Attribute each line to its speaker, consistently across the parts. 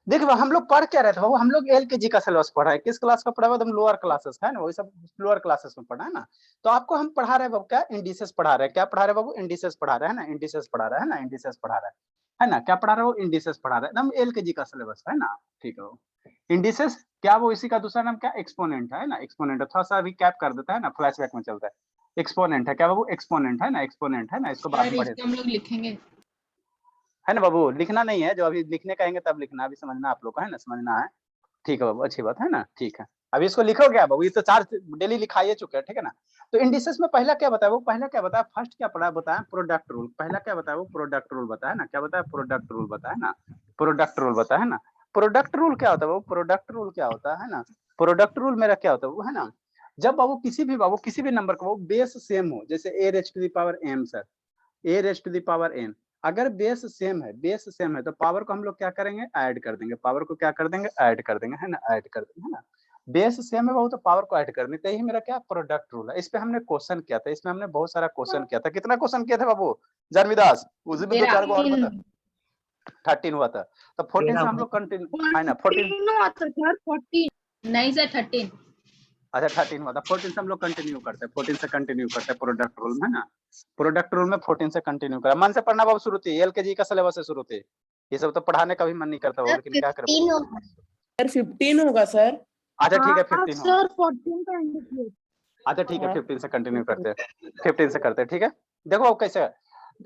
Speaker 1: देखो हम लोग पढ़ क्या रहे थे बाबू, हम लोग एलकेजी का सिलेबस पढ़ा है, किस क्लास का पढ़ा हुआ, हम लोअर क्लासेस का है ना, वही सब लोअर क्लासेस में पढ़ा है ना। तो आपको हम पढ़ा रहे हैं बाबू क्या, इंडिसेस पढ़ा रहे हैं, क्या पढ़ा रहे हैं बाबू, इंडिसेस पढ़ा रहे हैं ना, इंडिसेस पढ़ा रहे हैं ना, इंडिसेस पढ़ा रहे है ना, क्या पढ़ा रहे हो, इंडिसेस पढ़ा रहे हैं, एकदम एलकेजी का सिलेबस है ना। ठीक है, इंडिसेस क्या, वो इसी का दूसरा नाम क्या, एक्सपोनेंट है ना, एक्सपोनेंट है, थोड़ा सा रिकैप कर देता है ना, फ्लैशबैक में चलता है। एक्सपोनेंट है क्या बाबू, एक्सपोनेंट है ना, एक्सपोनेंट है ना, इसको बाद
Speaker 2: सर
Speaker 1: में पढ़े
Speaker 2: इसको हम लोग लिखेंगे।
Speaker 1: है ना बाबू, लिखना नहीं है, जो अभी लिखने कहेंगे तब लिखना, अभी समझना आप लोग का है ना, समझना है। ठीक है बाबू, अच्छी बात है ना, ठीक है। अभी इसको लिखो क्या बाबू, ये तो चार डेली लिखाइए चुके हैं, ठीक है ना। तो इंडिसेस में पहला क्या बताया वो, पहला क्या बताया, फर्स्ट क्या पढ़ा बताया, प्रोडक्ट रूल, पहला क्या बताया वो, प्रोडक्ट रूल बताया ना, क्या बताया, प्रोडक्ट रूल बताया ना, प्रोडक्ट रूल बताया ना। प्रोडक्ट रूल क्या होता है वो, प्रोडक्ट रूल क्या होता है ना, प्रोडक्ट रूल मेरा क्या होता है वो है ना, जब बाबू किसी भी नंबर का वो बेस सेम हो, जैसे a raise to the power m sir, a raise to the power n, अगर बेस सेम है, बेस सेम है तो पावर को हम लोग क्या करेंगे, ऐड कर देंगे, पावर को क्या कर देंगे, ऐड कर देंगे है ना, ऐड कर देंगे है ना। बेस सेम है बाबू तो पावर को ऐड कर देंगे, यही मेरा क्या प्रोडक्ट रूल है। इस पे हमने क्वेश्चन किया था, इसमें हमने बहुत सारा क्वेश्चन किया था, कितना क्वेश्चन किया था बाबू जानवीदास, उस भी दो चार को और बता। 13 हुआ था, तो 14 से हम लोग कंटिन्यू है ना, 14
Speaker 2: नहीं सर 13।
Speaker 1: अच्छा 13 हुआ था, 14 से हम लोग कंटिन्यू करते हैं, 14 से कंटिन्यू करते हैं प्रोडक्ट रूल में है ना। प्रोडक्ट रूल में 14 से कंटिन्यू करा, मन से पढ़ना बाबू, शुरू थी एलकेजी का सिलेबस से शुरू थी, ये सब तो पढ़ाने का भी मन नहीं करता बाबू, लेकिन क्या करें बाबू।
Speaker 3: सर 15 होगा सर।
Speaker 1: अच्छा ठीक है, 15 होगा,
Speaker 4: सर 14 का इंडिकेट।
Speaker 1: अच्छा ठीक है, 15 से कंटिन्यू करते हैं, 15 से करते हैं, ठीक है। देखो अब कैसे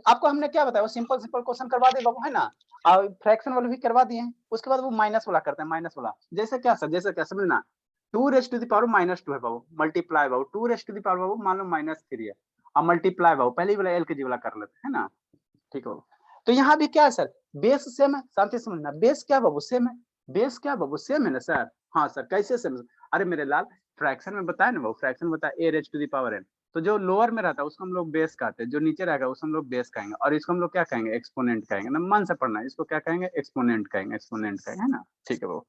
Speaker 1: आपको हमने क्या बताया, वो सिंपल सिंपल क्वेश्चन करवा दिए बाबू है ना, और फ्रैक्शन वाले भी करवा दिए हैं, उसके बाद वो माइनस वाला करते हैं, माइनस वाला जैसे क्या सर, जैसे क्या समझना, 2 रेज टू द पावर -2 है बाबू, मल्टीप्लाई बाबू 2 रेज टू द पावर बाबू मान लो -3 है, और मल्टीप्लाई बाबू पहले वाला एलकेजी वाला कर लेते हैं ना। ठीक है बाबू, तो यहाँ भी क्या है सर, बेस सेम है, शांति समझना, बेस क्या बाबू सेम है, बेस क्या बाबू सेम है ना सर, हाँ सर कैसे सेम, अरे मेरे लाल फ्रैक्शन में बताया ना बाबू, फ्रैक्शन में बताया a raise to the power n, तो जो लोअर में रहता है उसको हम लोग बेस कहते हैं, जो नीचे रहेगा उसको हम लोग बेस कहेंगे, और इसको हम लोग क्या कहेंगे, एक्सपोनेंट कहेंगे ना, मन से पढ़ना है, इसको क्या कहेंगे, एक्सपोनेंट कहेंगे, एक्सपोनेंट कहेंगे है ना। ठीक है बाबू,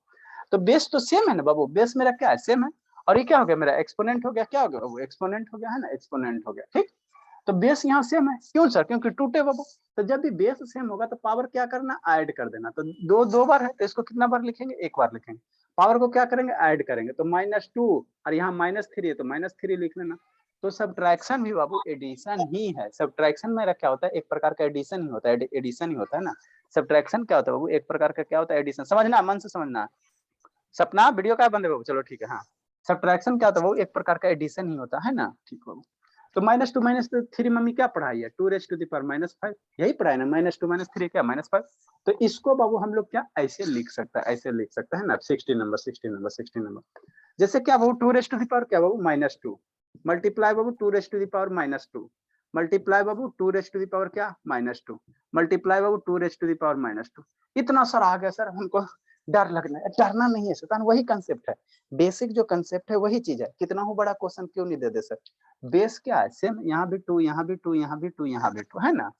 Speaker 1: तो बेस तो सेम है ना बाबू, बेस मेरा क्या है, सेम है, और ये क्या हो गया मेरा एक्सपोनेंट हो गया, क्या हो गया बाबू, एक्सपोनेंट हो गया है ना, एक्सपोनेंट हो गया, ठीक। तो बेस यहाँ सेम है, क्यों सर, क्योंकि टूटे बाबू, तो जब भी बेस सेम होगा तो पावर क्या करना, ऐड कर देना, तो दो बार है तो इसको कितना बार लिखेंगे, एक बार लिखेंगे, पावर को क्या करेंगे, ऐड करेंगे, तो -2 और यहाँ -3 है तो -3 लिख लेना। तो सब्ट्रैक्शन भी बाबू एडिशन ही है, सब्ट्रैक्शन में क्या होता है, एक प्रकार का एडिशन ही होता है, एडिशन ही होता है ना। सब्ट्रैक्शन क्या होता है बाबू, एक प्रकार का क्या होता है, एडिशन, समझना मन से समझना, सपना वीडियो क्या बंद है बाबू, चलो ठीक है, हाँ सब्ट्रैक्शन क्या होता है वो, एक प्रकार का एडिशन ही होता है ना। ठीक बाबू, तो -2 -3 मम्मी क्या पढ़ाई है, 2 रेज टू द पावर -5, यही पढ़ाई ना, -2 -3 क्या -5, तो इसको बाबू हम लोग क्या ऐसे लिख सकता है, ऐसे लिख सकता है ना, 16 नंबर 16 नंबर 16 नंबर, जैसे क्या बाबू 2 रेज टू द पावर क्या बाबू -2, मल्टीप्लाई बाबू 2 raise to the power -2, multiply बाबू 2 रेज टू द पावर क्या -2, मल्टीप्लाई बाबू 2 रेज टू द पावर -2, इतना सर आ गया सर, हमको डर लगना है, डरना नहीं है शैतान, वही कंसेप्ट है, बेसिक जो कंसेप्ट है वही चीज है, कितना हो बड़ा क्वेश्चन क्यों नहीं दे दे सर, बेस क्या है सेम, यहाँ भी 2 यहाँ भी 2 यहाँ भी 2 यहाँ भी 2 है ना।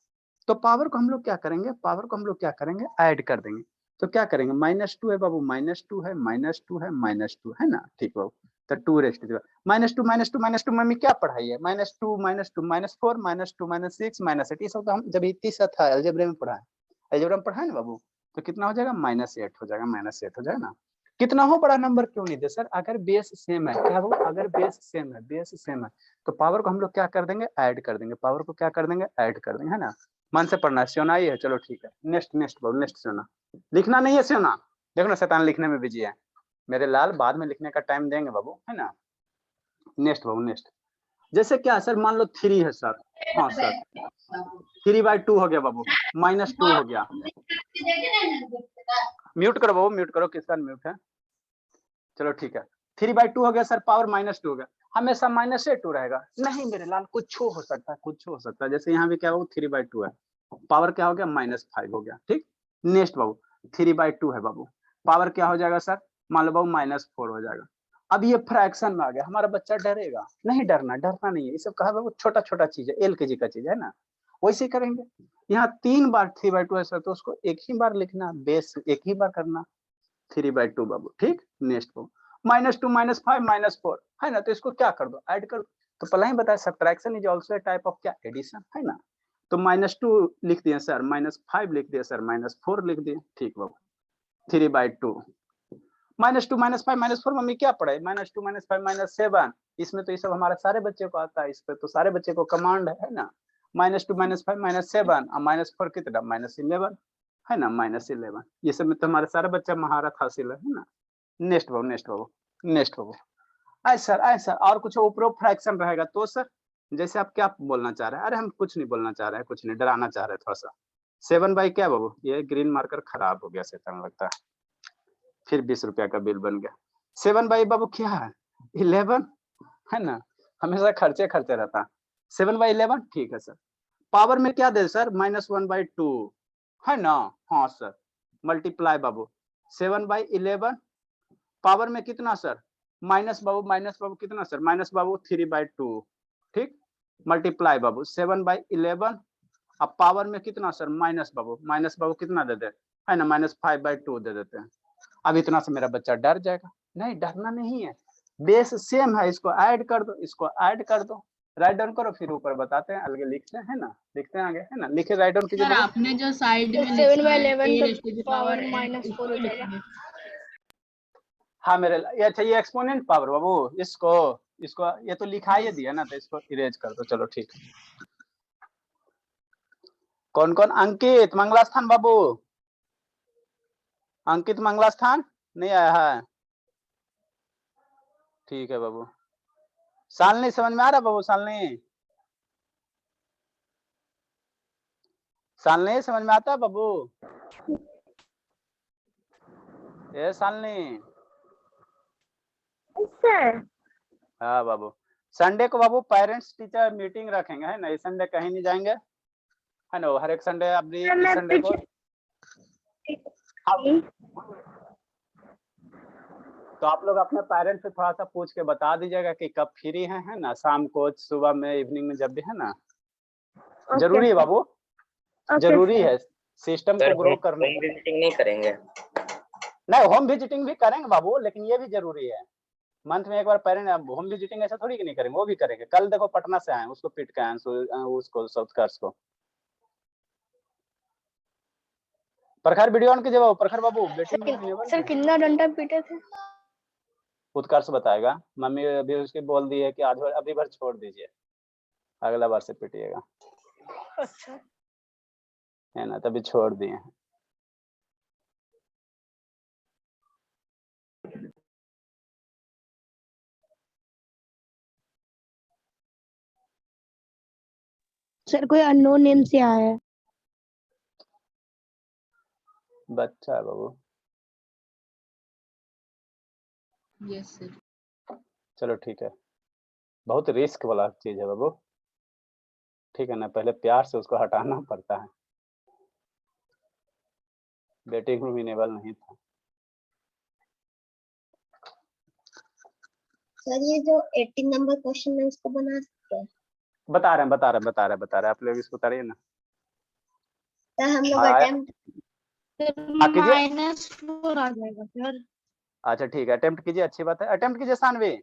Speaker 1: तो पावर को हम लोग क्या करेंगे, पावर को हम लोग क्या करेंगे, ऐड कर देंगे, तो क्या करेंगे, -2 है बाबू, -2 है, -2 है, -2 है ना। ठीक बाबू, तो 2 रेस्ट -2 -2 मम्मी क्या पढ़ाई है, -2 -2 -4 -2 -6 -8, ये सब तो हम जब इतना था अलजेब्रा में पढ़ा है, अलजेब्रा में पढ़ा है ना बाबू, तो कितना हो जाएगा, -8 हो जाएगा, -8 हो जाएगा ना। कितना हो बड़ा नंबर क्यों नहीं दे सर, अगर बेस सेम है, क्या वो अगर बेस सेम है, बेस सेम है तो पावर को हम लोग क्या कर देंगे, ऐड कर देंगे, पावर को क्या कर देंगे, ऐड कर देंगे है ना। मन से पढ़ना है, सोना ही है, चलो ठीक है, नेक्स्ट नेक्स्ट बोलो, नेक्स्ट सोना, लिखना नहीं है सोना, देखो ना शैतान लिखने में बिजी है मेरे लाल, बाद में लिखने का टाइम देंगे बाबू है ना। नेक्स्ट बाबू नेक्स्ट, जैसे क्या सर, मान लो 3 है सर, हाँ सर 3/2 हो गया बाबू, -2 हो गया, म्यूट करो बाबू, म्यूट करो, किसका म्यूट है, चलो ठीक है, 3/2 हो गया सर, पावर -2 हो गया, हमेशा -2 रहेगा, नहीं मेरे लाल कुछ हो सकता है, कुछ हो सकता है, जैसे यहाँ भी क्या बाबू 3/2 है, पावर क्या हो गया, -5 हो गया, ठीक। नेक्स्ट बाबू 3/2 है बाबू, पावर क्या हो जाएगा सर, मान लो बाबू -4 हो जाएगा। अब ये फ्रैक्शन में आ गया, हमारा बच्चा डरेगा नहीं, डरना डरना नहीं है, ये सब कहा बाबू छोटा छोटा चीज है, एलकेजी का चीज है ना, वैसे करेंगे। यहाँ 3 बार 3/2 है सर, तो उसको एक ही बार लिखना, बेस एक ही बार करना, 3/2 बाबू, ठीक। नेक्स्ट बाबू -2 -5 -4 है ना, तो इसको क्या कर दो, ऐड कर दो, तो पहले ही बताया subtraction is also a type of क्या, एडिशन है ना। तो -2 लिख दिए सर, -5 लिख दिए सर, -4 लिख दिए, ठीक बाबू। 3/2 -2 -5 -4 मम्मी क्या पढ़ा है? -2 -5 -7 इसमें तो ये सब हमारे सारे बच्चे को आता है, इस पे तो सारे बच्चे को कमांड है ना। -2 -5 -7 और -4 कितना? -11 है ना, -11 ये सब में तो हमारे सारे बच्चा महारत हासिल है ना। नेक्स्ट बाबू, नेक्स्ट बाबू, नेक्स्ट बाबू। आए सर और कुछ उपरोक्त फ्रैक्शन रहेगा तो सर जैसे आप क्या बोलना चाह रहे हैं? अरे हम कुछ नहीं बोलना चाह रहे हैं, कुछ नहीं डराना चाह रहे हैं थोड़ा सा। 7 बाई क्या बाबू? ये ग्रीन मार्कर खराब हो गया शैतान लगता है, फिर 20 रुपया का बिल बन गया। 7 बाई बाबू क्या है? 11 है ना, हमेशा खर्चे रहता है। 7 बाई 11 ठीक है सर। पावर में क्या दे सर? -1/2 है ना। हाँ sir, multiply Babu 7 by 11 power में कितना सर? माइनस बाबू कितना सर? माइनस बाबू 3/2 ठीक, मल्टीप्लाई बाबू 7 बाई 11 अब पावर में कितना सर? माइनस बाबू कितना दे दे है ना, -5/2 दे देते हैं। अब इतना से मेरा बच्चा डर जाएगा। नहीं डरना नहीं है, बेस सेम है, इसको ऐड कर दो, इसको ऐड कर दो, राइट डाउन करो, फिर ऊपर बताते हैं, आगे लिखते हैं ना, लिखते हैं आगे है ना, लिखे राइट डाउन कीजिए
Speaker 2: सर
Speaker 1: बाबू।
Speaker 2: आपने जो साइड में
Speaker 4: 7
Speaker 2: लिखा
Speaker 4: बाई
Speaker 2: है
Speaker 4: 11
Speaker 2: a raised to the power
Speaker 4: power
Speaker 2: n,
Speaker 4: -4
Speaker 2: उसको
Speaker 4: हो जाएगा।
Speaker 2: लिखेंगे।
Speaker 1: हाँ मेरे ये अच्छा ये एक्सपोनेंट पावर बाबू, इसको इसको ये तो लिखा ही दिया ना, तो इसको इरेज कर दो, चलो ठीक। कौन कौन? अंकित मंगलास्थान बाबू, अंकित मंगलास्थान नहीं आया है, ठीक है बाबू। सालनी समझ में आ रहा बाबू? सालनी सालनी समझ में आता है बाबू? ये सालनी
Speaker 4: सर
Speaker 1: हाँ बाबू। संडे को बाबू पेरेंट्स टीचर मीटिंग रखेंगे है ना, इस संडे कहीं नहीं जाएंगे है ना, हर एक संडे अपनी इस संडे को तो आप लोग अपने पेरेंट्स से थोड़ा सा पूछ के बता दीजिएगा कि कब फ्री है ना, शाम को, सुबह में, इवनिंग में, जब भी है ना। जरूरी है बाबू, जरूरी है सिस्टम को ग्रो करने।
Speaker 5: होम विजिटिंग नहीं करेंगे?
Speaker 1: नहीं होम विजिटिंग भी करेंगे बाबू, लेकिन ये भी जरूरी है, मंथ में एक बार पेरेंट होम विजिटिंग ऐसा थोड़ी कि नहीं करेंगे, वो भी करेंगे। कल देखो पटना से आए, उसको पीट के आए, उसको साउथ कर्स को। प्रखर वीडियो ऑन कीजिए बाबू, प्रखर बाबू बेटिंग
Speaker 4: सर कितना डंडा पीटे थे?
Speaker 1: उत्कर्ष बताएगा, मम्मी अभी उसकी बोल दी है कि आज अभी भर छोड़ दीजिए, अगला बार से पीटिएगा
Speaker 4: अच्छा
Speaker 1: है ना, तभी छोड़ दिए हैं।
Speaker 4: सर कोई अननोन नेम से आया है।
Speaker 1: बच्चा है बाबू,
Speaker 2: यस सर।
Speaker 1: चलो ठीक है, बहुत रिस्क वाला चीज है बाबू, ठीक है ना, पहले प्यार से उसको हटाना पड़ता है। बेटिंग रूम इनेबल नहीं था।
Speaker 6: सर ये जो 18 नंबर क्वेश्चन है उसको बना सकते हैं?
Speaker 1: बता रहे हैं आप लोग इसको उतारिए ना।
Speaker 6: सर हम लोग
Speaker 1: हाँ,
Speaker 6: अटेम्प्ट
Speaker 1: कीजिए।
Speaker 4: -4 आ जाएगा सर।
Speaker 1: अच्छा ठीक है, अटेम्प्ट कीजिए, अच्छी बात है, अटेम्प्ट कीजिए। सानवी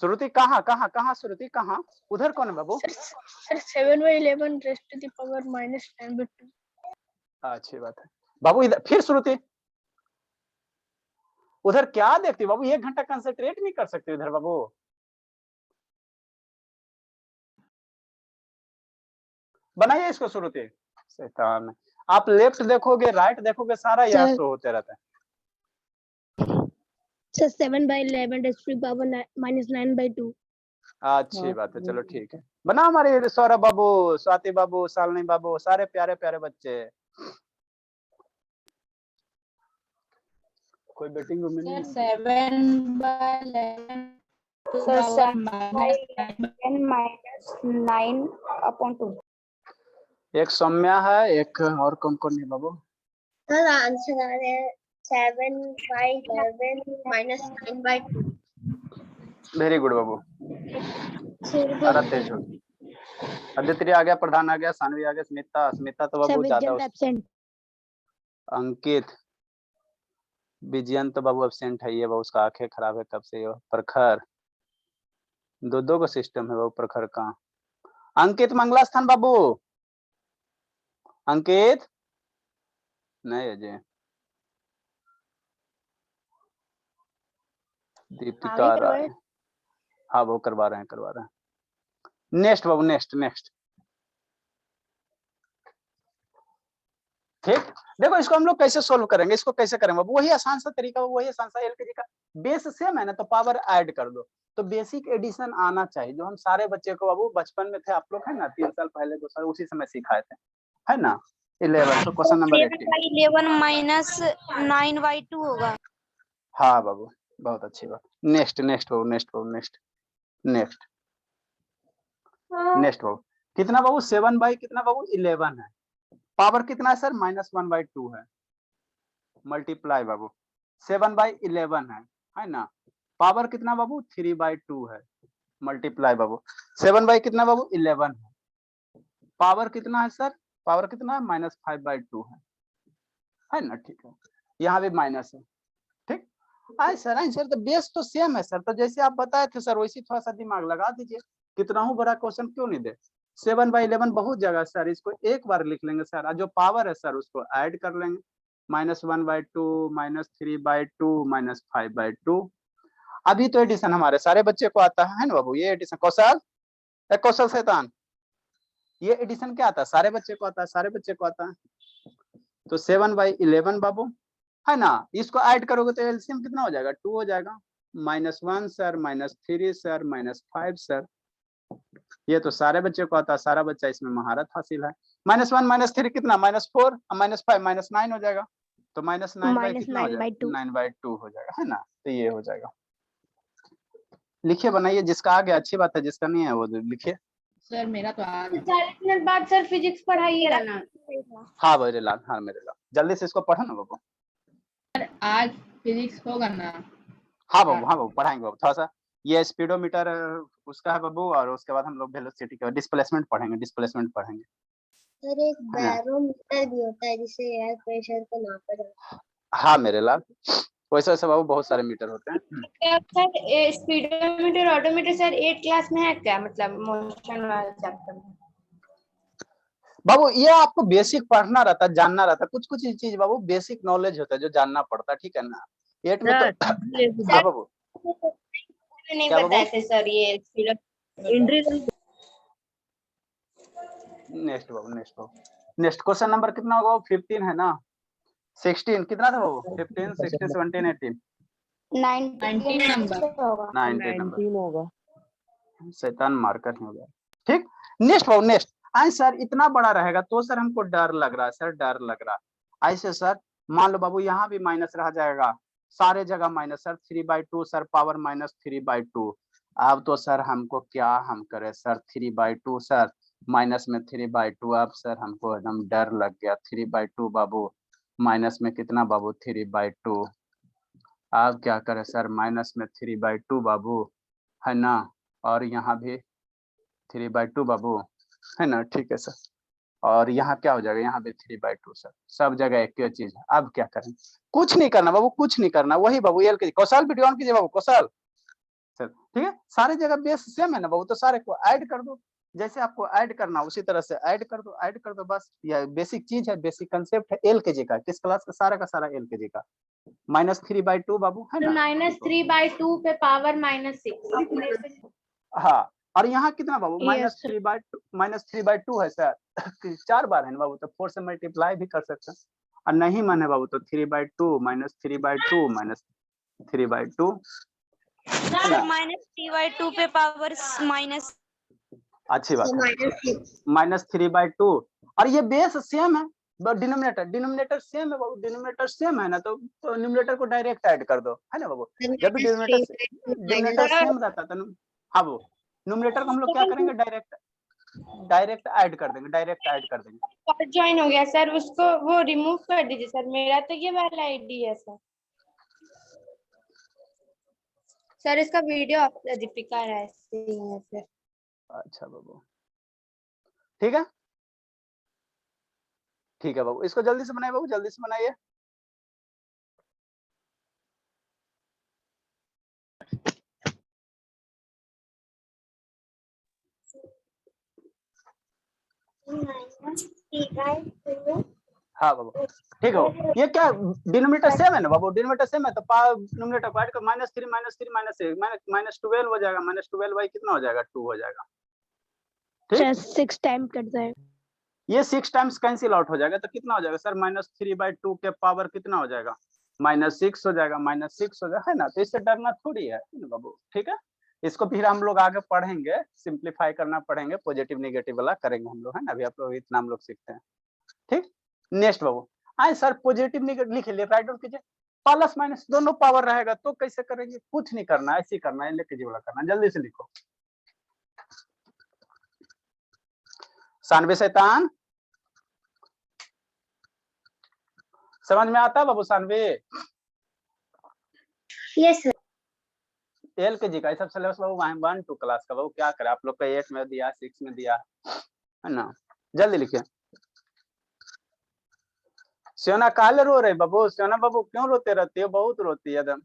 Speaker 1: श्रुति कहाँ श्रुति कहाँ? उधर कौन है बाबू?
Speaker 4: Sir 7 by 11 rest to the power -10/2।
Speaker 1: अच्छी बात है बाबू, इधर फिर श्रुति उधर क्या देखती बाबू, 1 घंटा कंसंट्रेट नहीं कर सकते उधर बाबू? बनाइए इसको श्रुति। शैतान, आप लेफ्ट देखोगे राइट देखोगे सारा यहाँ शो होते रहता है।
Speaker 4: Sir 7 by 11 rest to the power -9/2।
Speaker 1: अच्छी बात है, चलो ठीक है, बना हमारे सौरभ बाबू, स्वाति बाबू, शालिनी बाबू, सारे प्यारे प्यारे बच्चे। कोई बेटिंग रूम में नहीं
Speaker 2: सर
Speaker 1: है?
Speaker 2: 7 बाय 11
Speaker 4: सर
Speaker 2: power
Speaker 4: -9/2।
Speaker 1: एक सौम्या है, एक और कौन कौन है बाबू?
Speaker 6: सर आंसर आ रहे हैं 7 बाई 11 -9/2।
Speaker 1: वेरी गुड बाबू, सारा तेज हो। आदित्य आ गया, प्रधान आ गया, सानवी आ गया, स्मिता तो बाबू ज्यादा।
Speaker 4: एब्सेंट।
Speaker 1: अंकित विजयन तो बाबू एब्सेंट है, ये बाबू उसका आंखें खराब है कब से। ये प्रखर, दो को सिस्टम है बाबू प्रखर का। अंकित मंगलास्थान बाबू, अंकित नहीं अजय, दीपिका
Speaker 4: आगे
Speaker 1: राय,
Speaker 4: करवाए।
Speaker 1: हाँ वो करवा रहे हैं। नेक्स्ट बाबू, नेक्स्ट। ठीक, देखो इसको हम लोग कैसे सोल्व करेंगे, इसको कैसे करेंगे बाबू, वही आसान सा तरीका, वही आसान सा एलकेजी का बेस सेम है ना, तो पावर ऐड कर दो, तो बेसिक एडिशन आना चाहिए, जो हम सारे बच्चे को बाबू बचपन में थे, आप लोग है ना 3 साल पहले 2 साल उसी समय सिखाए थे, है ना। 11 तो क्वेश्चन नंबर 18।
Speaker 5: 11 माइनस 9/2 होगा।
Speaker 1: हाँ बाबू, बहुत अच्छी बात। नेक्स्ट बाबू, कितना बाबू 7 बाई कितना बाबू 11 है, पावर कितना है सर -1/2 है, मल्टीप्लाई बाबू 7/11 है ना, पावर कितना बाबू 3/2 है, मल्टीप्लाई बाबू 7 बाई कितना बाबू 11 है, पावर कितना है सर, पावर कितना है -5/2 है ना, ठीक है, यहाँ भी माइनस है, ठीक। आंसर तो बेस तो सेम है सर, तो जैसे आप बताए थे सर वैसे थोड़ा सा दिमाग लगा दीजिए, कितना हूँ बड़ा क्वेश्चन क्यों नहीं दे। 7/11 बहुत जगह सर, इसको एक बार लिख लेंगे सर, जो पावर है सर उसको ऐड कर लेंगे, -1/2 -3/2 -5/2। अभी तो एडिशन हमारे सारे बच्चे को आता है ना बाबू, ये एडिशन कौशल शैतान, ये एडिशन क्या आता है, सारे बच्चे को आता है, तो 7/11 बाबू है ना, इसको ऐड करोगे तो एलसीएम कितना हो जाएगा 2 हो जाएगा, -1 सर -3 सर -5 सर, ये तो सारे बच्चे को आता है, सारा बच्चा इसमें महारत हासिल है। -1 -3 कितना -4 -5 -9 हो जाएगा, तो -9 कितना हो जाएगा 9/2 हो जाएगा, है ना, तो ये हो जाएगा। लिखिए बनाइए, जिसका आ गया अच्छी बात है, जिसका नहीं है वो लिखिए।
Speaker 2: सर मेरा तो आ गया।
Speaker 5: 40 मिनट बाद सर फिजिक्स पढ़ाइएगा ना।
Speaker 1: हाँ मेरे लाल, हाँ मेरे लाल, जल्दी से इसको पढ़ो ना बाबू।
Speaker 2: सर आज फिजिक्स होगा ना।
Speaker 1: हाँ बाबू पढ़ाएंगे बाबू, थोड़ा सा ये स्पीडोमीटर उसका है बाबू, और उसके बाद हम लोग वेलोसिटी का डिस्प्लेसमेंट पढ़ेंगे,
Speaker 6: सर एक बैरोमीटर भी होता है जिससे एयर प्रेशर को नापा जाता है।
Speaker 1: हाँ मेरे लाल, वैसे बाबू बहुत सारे मीटर होते हैं।
Speaker 5: क्या sir speedometer odometer sir 8 class में है क्या, मतलब मोशन वाला चैप्टर में?
Speaker 1: बाबू ये आपको बेसिक पढ़ना रहता है, जानना रहता है, कुछ चीज बाबू बेसिक नॉलेज होता है जो जानना पड़ता है, ठीक है ना। 8 में तो हाँ बाबू,
Speaker 5: नहीं
Speaker 1: क्या
Speaker 5: बताए
Speaker 1: बाबू?
Speaker 5: थे सर ये
Speaker 1: नेक्स्ट क्वेश्चन नंबर कितना होगा, 15 है ना, 16 कितना था बाबू, 15 16 17 18
Speaker 2: 19 नंबर
Speaker 1: 19 नंबर,
Speaker 3: 19 होगा।
Speaker 1: शैतान मार्कर हो गया, ठीक। नेक्स्ट बाबू, नेक्स्ट सर इतना बड़ा रहेगा तो सर हमको डर लग रहा है, सर डर लग रहा है ऐसे सर, मान लो बाबू यहाँ भी माइनस रह जाएगा, सारे जगह माइनस सर, 3/2 सर, पावर -3/2, अब तो सर हमको क्या हम करें सर, 3/2 सर माइनस में 3/2, अब सर हमको एकदम डर लग गया, 3/2 बाबू माइनस में कितना बाबू 3/2, अब क्या करें सर, माइनस में 3/2 बाबू है ना, और यहाँ भी 3/2 बाबू है ना, ठीक है सर, और यहाँ क्या हो जाएगा, यहाँ भी 3/2 सर, सब जगह एक ही चीज है, अब क्या करें, कुछ नहीं करना बाबू, कुछ नहीं करना, वही बाबू एल के कौशल वीडियो ऑन कीजिए बाबू, कौशल सर, ठीक है, सारे जगह बेस सेम है ना बाबू, तो सारे को ऐड कर दो, जैसे आपको ऐड करना उसी तरह से ऐड कर दो बस, यह बेसिक चीज है, बेसिक कंसेप्ट है एलकेजी का, किस क्लास का सारा एलकेजी का, -3/2 बाबू है ना,
Speaker 5: -3/2 पे पावर -6।
Speaker 1: हाँ, और यहाँ कितना बाबू
Speaker 4: Yes, sir.
Speaker 1: -3/2 है सर 4 बार है ना बाबू, तो 4 से मल्टीप्लाई भी कर सकते हैं, और नहीं मन है बाबू तो 3/2 -3/2 -3/2
Speaker 5: सर -3/2 पे पावर माइनस,
Speaker 1: अच्छी बात है,
Speaker 6: -6
Speaker 1: -3/2, और ये बेस सेम है, डिनोमिनेटर सेम है बाबू, डिनोमिनेटर सेम है ना, तो न्यूमरेटर को डायरेक्ट ऐड कर दो, है ना बाबू, जब भी डिनोमिनेटर सेम रहता है तो हाँ वो न्यूमरेटर को हम लोग क्या करेंगे, डायरेक्ट ऐड कर देंगे,
Speaker 5: और ज्वाइन हो गया सर, उसको वो रिमूव कर दीजिए सर, मेरा तो ये वाला आईडी है सर। सर इसका वीडियो आप दीपिका राय से ही है सर।
Speaker 1: अच्छा बाबू, ठीक है बाबू, इसको जल्दी से बनाइए बाबू, जल्दी से बनाइए। हाँ बाबू ठीक हो। ये क्या डिनोमिनेटर सेम है ना बाबू, डिनोमिनेटर सेम है तो डिनोमिनेटर को ऐड कर -3 -12 हो जाएगा, -12y कितना हो जाएगा 2 हो जाएगा। ठीक
Speaker 4: 6 टाइम कर जाएगा।
Speaker 1: ये 6 टाइम्स कैंसिल आउट हो जाएगा तो कितना हो जाएगा सर, -3/2 के पावर कितना हो जाएगा, -6 हो जाएगा, -6 हो जाएगा, है ना। तो इससे डरना थोड़ी है ना बाबू। ठीक है, इसको फिर हम लोग आगे पढ़ेंगे, सिंप्लीफाई करना पढ़ेंगे, पॉजिटिव नेगेटिव वाला करेंगे हम लोग, है ना। अभी आप लोग इतना हम लोग सीखते हैं। ठीक, नेक्स्ट बाबू आए सर, पॉजिटिव नेगेटिव लिख लिए, राइट डाउन कीजिए, प्लस माइनस दोनों पावर रहेगा तो कैसे करेंगे, कुछ नहीं करना है, ऐसे ही करना है, लेके वाला करना है, जल्दी से लिखो। 97 शैतान, समझ में आता है बाबू 97?
Speaker 6: Yes sir.
Speaker 1: एल के जी का सब सिलेबस बाबू 1 2 क्लास का बाबू, क्या करे आप लोग का 8 में दिया, 6 में दिया, है ना। जल्दी लिखिए। सोना काले रो रहे बाबू, सोना बाबू क्यों रोते रहती है, बहुत रोती है एकदम।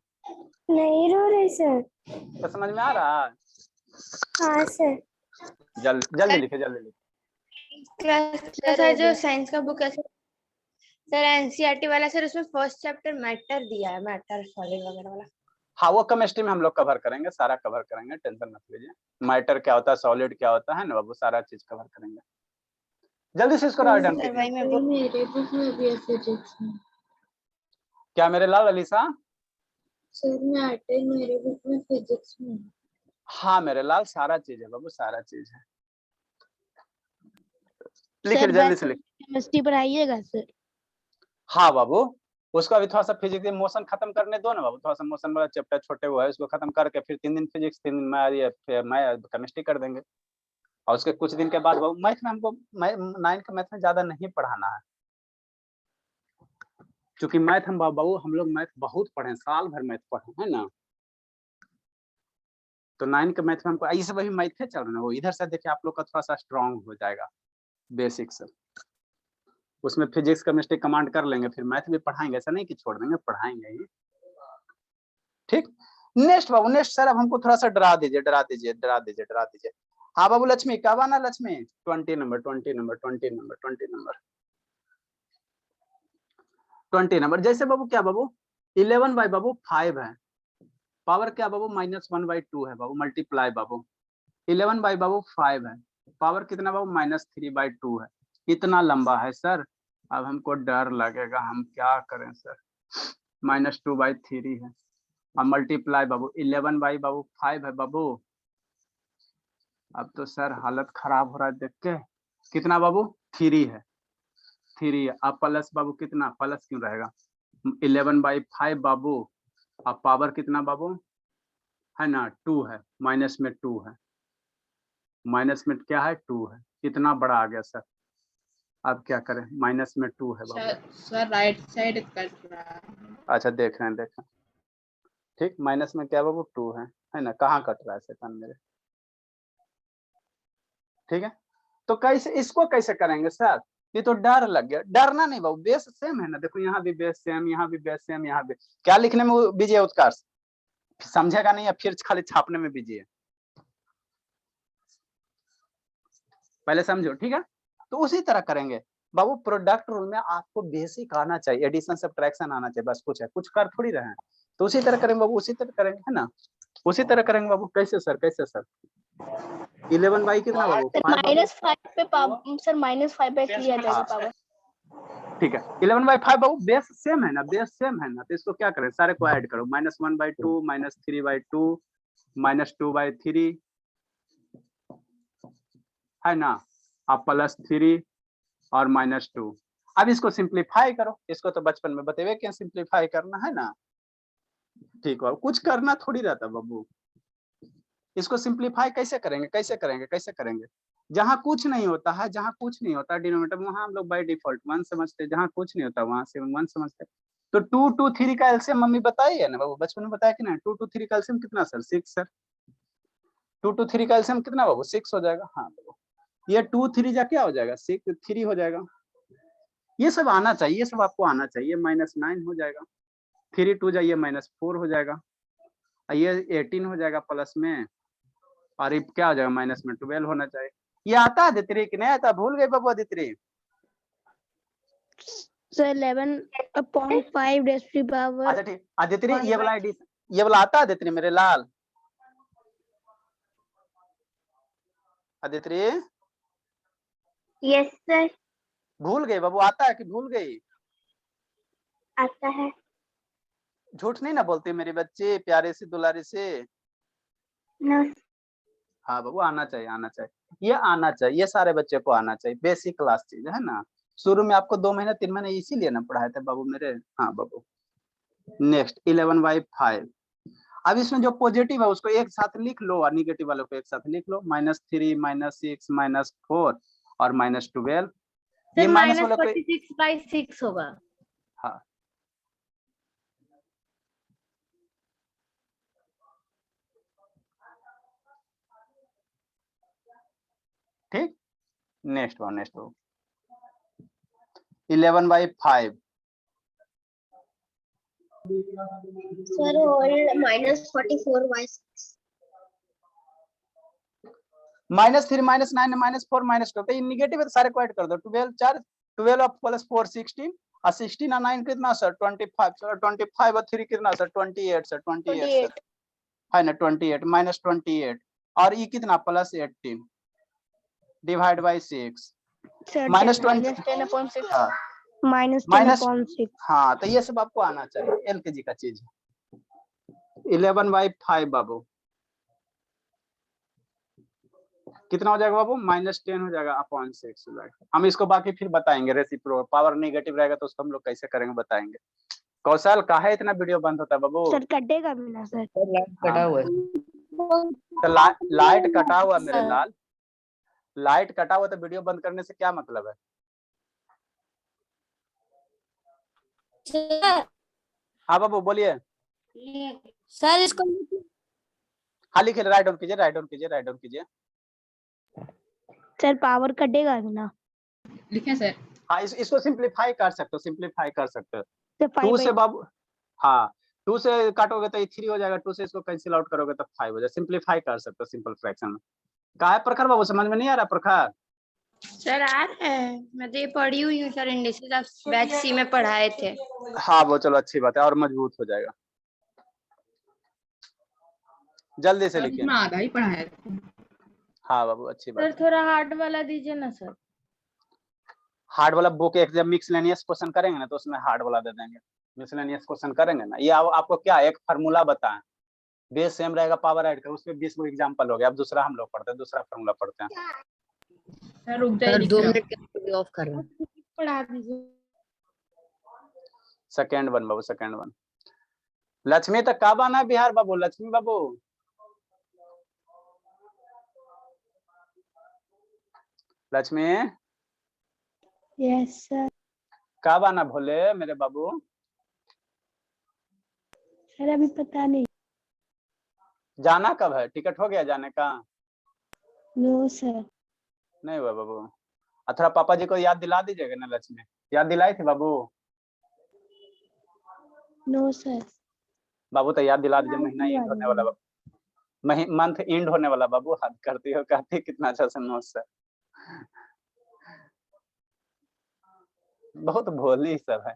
Speaker 6: नहीं रो रहे सर।
Speaker 1: तो समझ में आ रहा है?
Speaker 6: हाँ सर।
Speaker 1: जल्दी लिखे, जल्दी लिखे।
Speaker 5: सर जो साइंस का बुक है सर, एनसीईआरटी वाला सर, उसमें फर्स्ट चैप्टर मैटर दिया है, मैटर सॉलिड वगैरह वाला।
Speaker 1: हाँ वो केमिस्ट्री में हम लोग कवर करेंगे, सारा कवर करेंगे, टेंशन मत लीजिए। मैटर क्या होता है, सॉलिड क्या होता है ना बाबू, सारा चीज कवर करेंगे। जल्दी से इसको राइट डाउन कीजिए।
Speaker 2: मेरे बुक में भी है फिजिक्स में।
Speaker 1: क्या मेरे लाल अलीसा?
Speaker 2: सर मैटर मेरे बुक में फिजिक्स में।
Speaker 1: हाँ मेरे लाल, सारा चीज है बाबू, सारा चीज है। लिखिए जल्दी से लिखिए।
Speaker 4: केमिस्ट्री पढ़ाइएगा सर?
Speaker 1: हाँ बाबू, उसको अभी थोड़ा सा फिजिक्स मोशन खत्म करने दो ना बाबू, थोड़ा सा मोशन वाला चैप्टर छोटे हुआ है, उसको खत्म करके फिर 3 दिन फिजिक्स, 3 दिन मैं केमिस्ट्री कर देंगे। और उसके कुछ दिन के बाद बाबू मैथ में हमको 9 के मैथ में ज्यादा नहीं पढ़ाना है, क्योंकि मैथ हम बाबू हम लोग मैथ बहुत पढ़े, साल भर मैथ पढ़े, है ना। तो 9 के मैथ में हमको ऐसे वही मैथ चल रहा है, वो इधर से देखिए आप लोग का थोड़ा सा स्ट्रांग हो जाएगा बेसिक से, उसमें फिजिक्स केमिस्ट्री कमांड कर लेंगे, फिर मैथ भी पढ़ाएंगे, ऐसा नहीं कि छोड़ देंगे, पढ़ाएंगे ही। ठीक, नेक्स्ट बाबू नेक्स्ट सर, अब हमको थोड़ा सा डरा दीजिए, डरा दीजिए, डरा दीजिए, डरा दीजिए। हाँ बाबू लक्ष्मी, क्या बना Lakshmi? 20 number 20 number 20 number 20 number 20 number. जैसे बाबू क्या बाबू 11 बाई बाबू 5 है, पावर क्या बाबू -1/2 है बाबू, मल्टीप्लाई बाबू 11 बाई बाबू 5 है, पावर कितना बाबू -3/2 है। इतना लंबा है सर, अब हमको डर लगेगा, हम क्या करें सर। -2/3 है, अब मल्टीप्लाई बाबू 11 बाई बाबू 5 है बाबू। अब तो सर हालत खराब हो रहा है देख के, कितना बाबू 3 है, 3 है। अब प्लस बाबू कितना, प्लस क्यों रहेगा, 11/5 बाबू, अब पावर कितना बाबू है ना 2 है, माइनस में 2 है, माइनस में क्या है 2 है, कितना बड़ा आ गया सर। अब क्या करें, माइनस में 2 है बाबू।
Speaker 2: सर राइट साइड कट रहा है।
Speaker 1: अच्छा देख रहे हैं, देख रहे हैं। ठीक, माइनस में क्या बाबू 2 है ना, कहाँ कट रहा है सेकंड मेरे। ठीक है, तो कैसे इसको कैसे करेंगे सर, ये तो डर लग गया। डरना नहीं बाबू, बेस सेम है ना, देखो यहाँ भी बेस सेम, यहाँ भी बेस सेम, यहाँ भी क्या लिखने में बिजी है उत्कर्ष, समझेगा नहीं या फिर खाली छापने में बिजी है, पहले समझो। ठीक है, तो उसी तरह करेंगे बाबू। प्रोडक्ट रूल में आपको बेसिक आना चाहिए, एडिशन सब्ट्रैक्शन आना चाहिए, बस कुछ है, कुछ कर थोड़ी रहे हैं। तो उसी तरह करेंगे बाबू, उसी तरह करेंगे, है ना, उसी तरह करेंगे बाबू। कैसे सर, कैसे सर 11 बाई कितना बाबू
Speaker 4: -5 पे पावर सर, -5/3 आ जाएगा पावर।
Speaker 1: ठीक है, 11/5 बाबू, बेस सेम है ना, बेस सेम है ना, तो इसको क्या करें, सारे को ऐड करो, -1/2 -3/2 -2/3 है ना, अब +3 और -2। अब इसको सिंप्लीफाई करो, इसको तो बचपन में बतेवे क्या सिंप्लीफाई करना, है ना। ठीक है, कुछ करना थोड़ी रहता बाबू। इसको सिंप्लीफाई कैसे करेंगे, कैसे करेंगे, कैसे करेंगे, जहां कुछ नहीं होता है, जहां कुछ नहीं होता डिनोमिनेटर, वहां हम लोग बाय डिफॉल्ट 1 समझते हैं, जहां कुछ नहीं होता वहां से 1 समझते हैं। तो 2 2 3 का एलसीएम मम्मी बताई है ना बाबू, बचपन में बताया कि ना, 2 2 3 का एलसीएम कितना सर, 6 सर। 2 2 3 का एलसीएम कितना बाबू, 6 हो जाएगा। हाँ बाबू, ये 2 3 जा क्या हो जाएगा, 6 3 हो जाएगा। ये सब आना चाहिए, ये सब आपको आना चाहिए। -9 हो जाएगा, 3 2 जाइए -4 हो जाएगा, ये 18 हो जाएगा प्लस में, और ये क्या हो जाएगा माइनस में 12 होना चाहिए। ये आता है दित्री कि नहीं आता, भूल गए बाबू दित्री?
Speaker 4: सर 11.5 रेस्ट टू पावर
Speaker 1: अच्छा ठीक, आदित्य ये वाला एडिशन, ये वाला आता है आदित्य मेरे लाल? आदित्य
Speaker 6: यस सर,
Speaker 1: भूल गए बाबू, आता है कि भूल गई?
Speaker 6: आता है।
Speaker 1: झूठ नहीं ना बोलते मेरे बच्चे, प्यारे से दुलारे से।
Speaker 6: नो
Speaker 1: हाँ बाबू, आना चाहिए, आना चाहिए, ये आना चाहिए, ये सारे बच्चे को आना चाहिए, बेसिक क्लास चीज है ना। शुरू में आपको 2 महीने 3 महीने इसीलिए ना पढ़ाए थे बाबू मेरे। हाँ बाबू, नेक्स्ट 11/5। अब इसमें जो पॉजिटिव है उसको एक साथ लिख लो और निगेटिव वालों को एक साथ लिख लो, -3 -6 -4 और -12। ये माइनस वालों को
Speaker 5: 46/6 होगा।
Speaker 1: हाँ ठीक, नेक्स्ट वन 11/5।
Speaker 6: Sir whole -44/6।
Speaker 1: -3 -9 -4 -2, तो ये निगेटिव है तो सारे को ऐड कर दो। 12 प्लस 4 16 और 16 और 9 कितना सर? 25 सर। 25 और 3 कितना सर? 28 सर। 28 सर है ना, 28 -28 और ये कितना? +18 डिवाइड बाय 6 -20
Speaker 4: -10.6
Speaker 1: हाँ
Speaker 4: -10.6।
Speaker 1: हाँ, तो ये सब आपको आना चाहिए, एलकेजी का चीज। 11/5 बाबू कितना हो जाएगा बाबू? -10 हो जाएगा अपॉन 6 हो जाएगा। हम इसको बाकी फिर बताएंगे, रेसिप्रोकल पावर नेगेटिव रहेगा तो उसको हम लोग कैसे करेंगे बताएंगे। कौशल कहा है इतना वीडियो बंद होता है बाबू?
Speaker 4: सर कटेगा भी ना सर?
Speaker 7: कटा हुआ है।
Speaker 1: तो लाइट कटा हुआ मेरे लाल, लाइट कटा हुआ तो वीडियो बंद करने से क्या मतलब है? हाँ बाबू बोलिए।
Speaker 5: सर इसको
Speaker 1: हाँ लिखिए, राइट डाउन कीजिए, राइट डाउन कीजिए, राइट डाउन कीजिए।
Speaker 4: सर पावर कटेगा भी ना?
Speaker 7: लिखें सर।
Speaker 1: हाँ इसको सिंप्लीफाई कर सकते हो, सिंप्लीफाई कर सकते हो।
Speaker 4: तो
Speaker 1: 2 से बाबू, हाँ 2 से काटोगे तो ये 3 हो जाएगा, 2 से इसको कैंसिल आउट करोगे तो 5 हो जाएगा। सिंप्लीफाई कर सकते हो सिंपल फ्रैक्शन में। कहा है प्रखर बाबू, समझ में नहीं आ रहा प्रखर?
Speaker 5: सर आ रहा है, मैं तो ये पढ़ी हुई हूँ सर, इंडिसेस आप बैच सी में पढ़ाए थे।
Speaker 1: हाँ वो चलो अच्छी बात है, और मजबूत हो जाएगा। जल्दी से लिखिए।
Speaker 7: आधा ही पढ़ा है।
Speaker 1: हाँ बाबू अच्छी बात।
Speaker 5: सर थोड़ा हार्ड वाला दीजिए ना सर।
Speaker 1: हार्ड वाला बुक एक जब मिक्सलेनियस क्वेश्चन करेंगे ना तो उसमें हार्ड वाला दे देंगे। मिक्सलेनियस क्वेश्चन करेंगे ना, ये आपको क्या एक फार्मूला बताएं, बेस सेम रहेगा, पावर ऐड कर, उसमें 20 को एग्जांपल हो गया। अब दूसरा हम लोग पढ़ते हैं, दूसरा फार्मूला पढ़ते हैं।
Speaker 7: सर रुक जाइए, 2 मिनट के लिए ऑफ कर रहा हूं।
Speaker 5: पढ़ा दीजिए।
Speaker 1: सेकंड वन बाबू, सेकंड वन। लक्ष्मी तक कब आना है बिहार बाबू? लक्ष्मी बाबू लक्ष्मी
Speaker 4: यस सर।
Speaker 1: कब आना भोले मेरे बाबू?
Speaker 4: सर अभी पता नहीं।
Speaker 1: जाना कब है? टिकट हो गया जाने का?
Speaker 4: No sir.
Speaker 1: नहीं हुआ बाबू। थोड़ा पापा जी को याद दिला दीजिएगा ना। लक्ष्मी याद दिलाई थी बाबू?
Speaker 4: No sir.
Speaker 1: बाबू तो याद दिला दीजिए, महीना एंड होने वाला बाबू, मंथ एंड होने वाला बाबू। हाथ करती हो, कहती कितना अच्छा से नोट्स है। बहुत भोली सब है।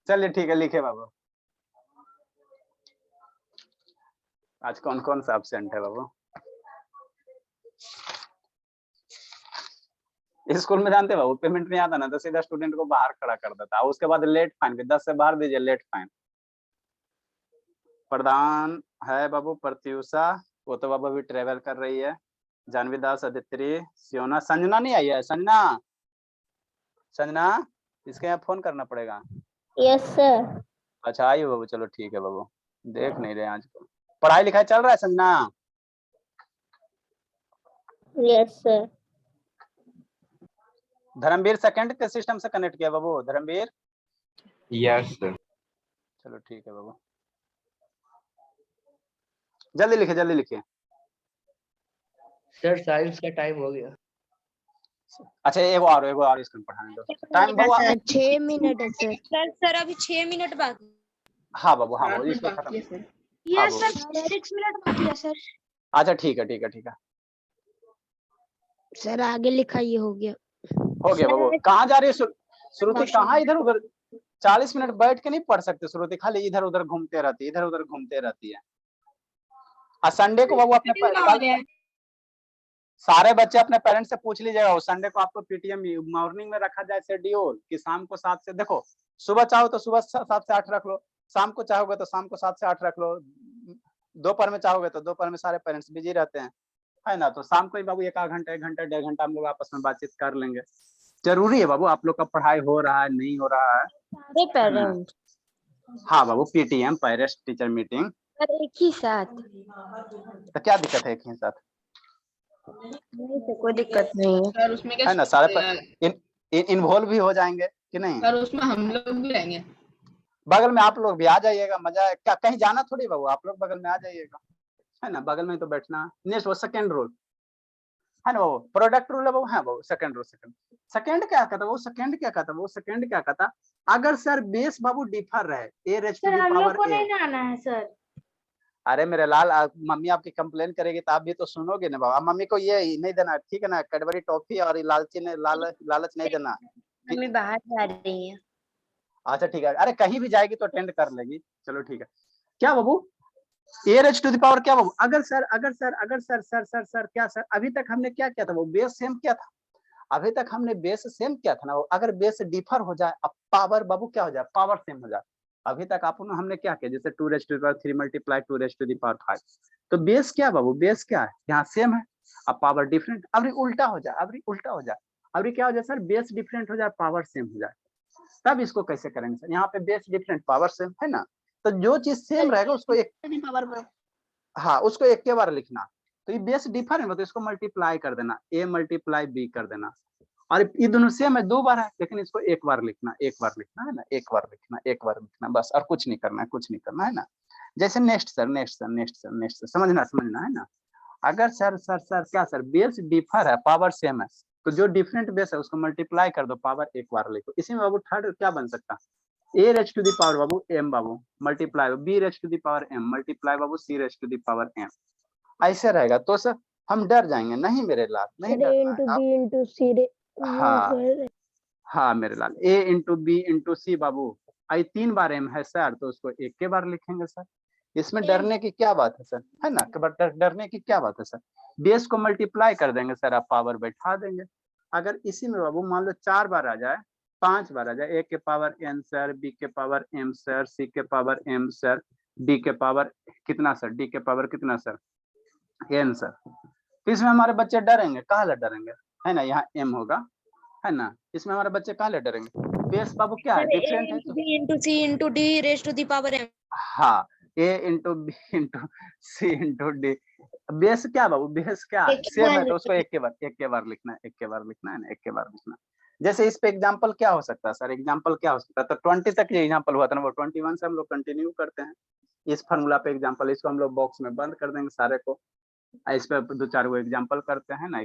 Speaker 1: चलिए ठीक है, लिखे बाबू। आज कौन कौन सा एब्सेंट है बाबू? स्कूल में जानते बाबू, पेमेंट नहीं आता ना तो सीधा स्टूडेंट को बाहर खड़ा कर देता है, उसके बाद लेट फाइन भी 10 से बाहर दीजिए, लेट फाइन। प्रधान है बाबू प्रत्युषा, वो तो बाबू अभी ट्रेवल कर रही है। जानवी दास, अदित्रि, सियोना, संजना नहीं आई है। संजना, संजना इसके यहाँ फोन करना पड़ेगा।
Speaker 6: Yes sir.
Speaker 1: अच्छा आई हो बाबू, चलो ठीक है बाबू, देख नहीं रहे आज को। पढ़ाई लिखाई चल रहा है Sanjana?
Speaker 6: Yes sir.
Speaker 1: Dharamvir second के सिस्टम से कनेक्ट किया बाबू? Dharmveer
Speaker 8: yes sir.
Speaker 1: चलो ठीक है बाबू, जल्दी लिखिए, जल्दी लिखिए।
Speaker 7: सर साइंस का टाइम हो गया।
Speaker 1: अच्छा एगो और इसको पढ़ाने दो। टाइम बाबू
Speaker 4: 6 मिनट है सर।
Speaker 5: सर अभी 6 मिनट बाकी।
Speaker 1: हाँ बाबू, हाँ बाबू इसको खत्म।
Speaker 5: यस सर 6 मिनट बाकी है सर।
Speaker 1: अच्छा ठीक है, ठीक है, ठीक है,
Speaker 4: सर आगे लिखा ये हो गया।
Speaker 1: हो गया बाबू। कहाँ जा रही है श्रुति? कहाँ इधर उधर 40 मिनट बैठ के नहीं पढ़ सकते श्रुति, खाली इधर उधर घूमते रहती है, इधर उधर घूमते रहती है। और संडे को बाबू अपने कल सारे बच्चे अपने पेरेंट्स से पूछ लीजिएगा, वो संडे को आपको पीटीएम मॉर्निंग में रखा जाए शेड्यूल कि शाम को 7 से, देखो सुबह चाहो तो सुबह 7 से 8 रख लो, शाम को चाहोगे तो शाम को 7 से 8 रख लो, दोपहर में चाहोगे तो दोपहर में सारे पेरेंट्स बिजी रहते हैं, है ना। तो शाम को ही बाबू 1 घंटा 1 घंटा 1.5 घंटा हम लोग आपस में बातचीत कर लेंगे। जरूरी है बाबू, आप लोग का पढ़ाई हो रहा है नहीं हो रहा है।
Speaker 5: सारे पेरेंट्स
Speaker 1: हाँ बाबू, पीटीएम पेरेंट्स टीचर मीटिंग
Speaker 5: एक ही साथ,
Speaker 1: तो क्या दिक्कत है एक ही साथ?
Speaker 5: नहीं तो कोई दिक्कत नहीं है
Speaker 3: सर उसमें क्या
Speaker 1: है ना, सारे इन्वॉल्व भी हो जाएंगे कि नहीं।
Speaker 3: सर उसमें हम लोग भी रहेंगे।
Speaker 1: बगल में आप लोग भी आ जाइएगा, मजा है क्या, कहीं जाना थोड़ी बाबू, आप लोग बगल में आ जाइएगा, है ना, बगल में तो बैठना। नेक्स्ट वो सेकंड रूल है ना, वो प्रोडक्ट रूल है वो, है वो सेकंड रूल। सेकंड क्या कहता है वो, सेकंड क्या कहता है वो, सेकंड क्या कहता, अगर सर बेस बाबू डिफर रहे, ए रेज़ टू द पावर ए।
Speaker 5: आना है सर।
Speaker 1: अरे मेरे लाल, मम्मी आपकी कंप्लेन करेगी तो आप भी तो सुनोगे ना बाबा। मम्मी को ये नहीं देना, ठीक है ना, कैडबरी टॉफी और लालची ने लालच नहीं देना।
Speaker 5: मम्मी बाहर जा रही है।
Speaker 1: अच्छा ठीक है, अरे कहीं भी जाएगी तो अटेंड कर लेगी, चलो ठीक है। क्या बाबू, ए रेज़ टू द पावर क्या बाबू, अगर सर क्या सर, अभी तक हमने क्या किया था वो, बेस सेम किया था, अभी तक हमने बेस सेम किया था ना वो। अगर बेस डिफर हो जाए, अब पावर बाबू क्या हो जाए, पावर सेम हो जाए। अभी तक आप हमने क्या किया, जैसे 2 raise to the power 3 multiply 2 raise to the power 5, तो बेस क्या बाबू, बेस क्या है, यहाँ सेम है, अब पावर डिफरेंट। अब उल्टा हो जाए, अब क्या हो जाए सर, बेस डिफरेंट हो जाए, पावर सेम हो जाए, तब इसको कैसे करेंगे सर। यहाँ पे बेस डिफरेंट पावर सेम है ना, तो जो चीज सेम रहेगा उसको एक पावर में, हाँ उसको एक के बार लिखना। तो ये बेस डिफर है तो इसको मल्टीप्लाई कर देना, a मल्टीप्लाई b कर देना। और ये दोनों सेम है, 2 बार है, लेकिन इसको एक बार लिखना है ना, एक बार लिखना बस, और कुछ नहीं करना है ना। जैसे नेक्स्ट सर समझना है ना। अगर सर क्या सर, बेस डिफर है, पावर सेम है, तो जो डिफरेंट बेस है उसको मल्टीप्लाई कर दो, पावर एक बार लिखो। इसी में बाबू थर्ड क्या बन सकता है, a raise to the power बाबू m बाबू multiply b raise to the power m multiply बाबू c raise to the power m, ऐसे रहेगा। तो सर हम डर जाएंगे नहीं मेरे लाल, नहीं डरना है आप। हाँ मेरे लाल, a into B into C बाबू, आई 3 बार m है सर, तो उसको एक के बार लिखेंगे सर। इसमें डरने की क्या बात है सर, है ना, डरने की क्या बात है सर। बेस को मल्टीप्लाई कर देंगे सर, आप पावर बैठा देंगे। अगर इसी में बाबू मान लो 4 बार आ जाए, 5 बार आ जाए, a के पावर n सर, b के पावर m सर, c के पावर m सर, d के पावर कितना सर, d के पावर कितना सर, n सर, तो इसमें हमारे बच्चे डरेंगे, कहाँ डरेंगे, है ना, यहाँ m होगा, है ना, इसमें हमारे बच्चे कहाँ डरेंगे। बेस बाबू क्या है, डिफरेंट है तो
Speaker 5: b into c into d raised to the power m।
Speaker 1: हाँ, a into B into C into D, base क्या बाबू, बेस क्या सेम है, तो उसको एक के बार लिखना है ना, एक के बार लिखना। जैसे इस पे एग्जांपल क्या हो सकता है सर, एग्जांपल क्या हो सकता है, तो 20 तक ये एग्जांपल हुआ था ना, वो 21 से हम लोग कंटिन्यू करते हैं इस फार्मूला पे एग्जांपल। इसको हम लोग बॉक्स में बंद कर देंगे सारे को, इस पे 2-4 वो एग्जांपल करते हैं ना,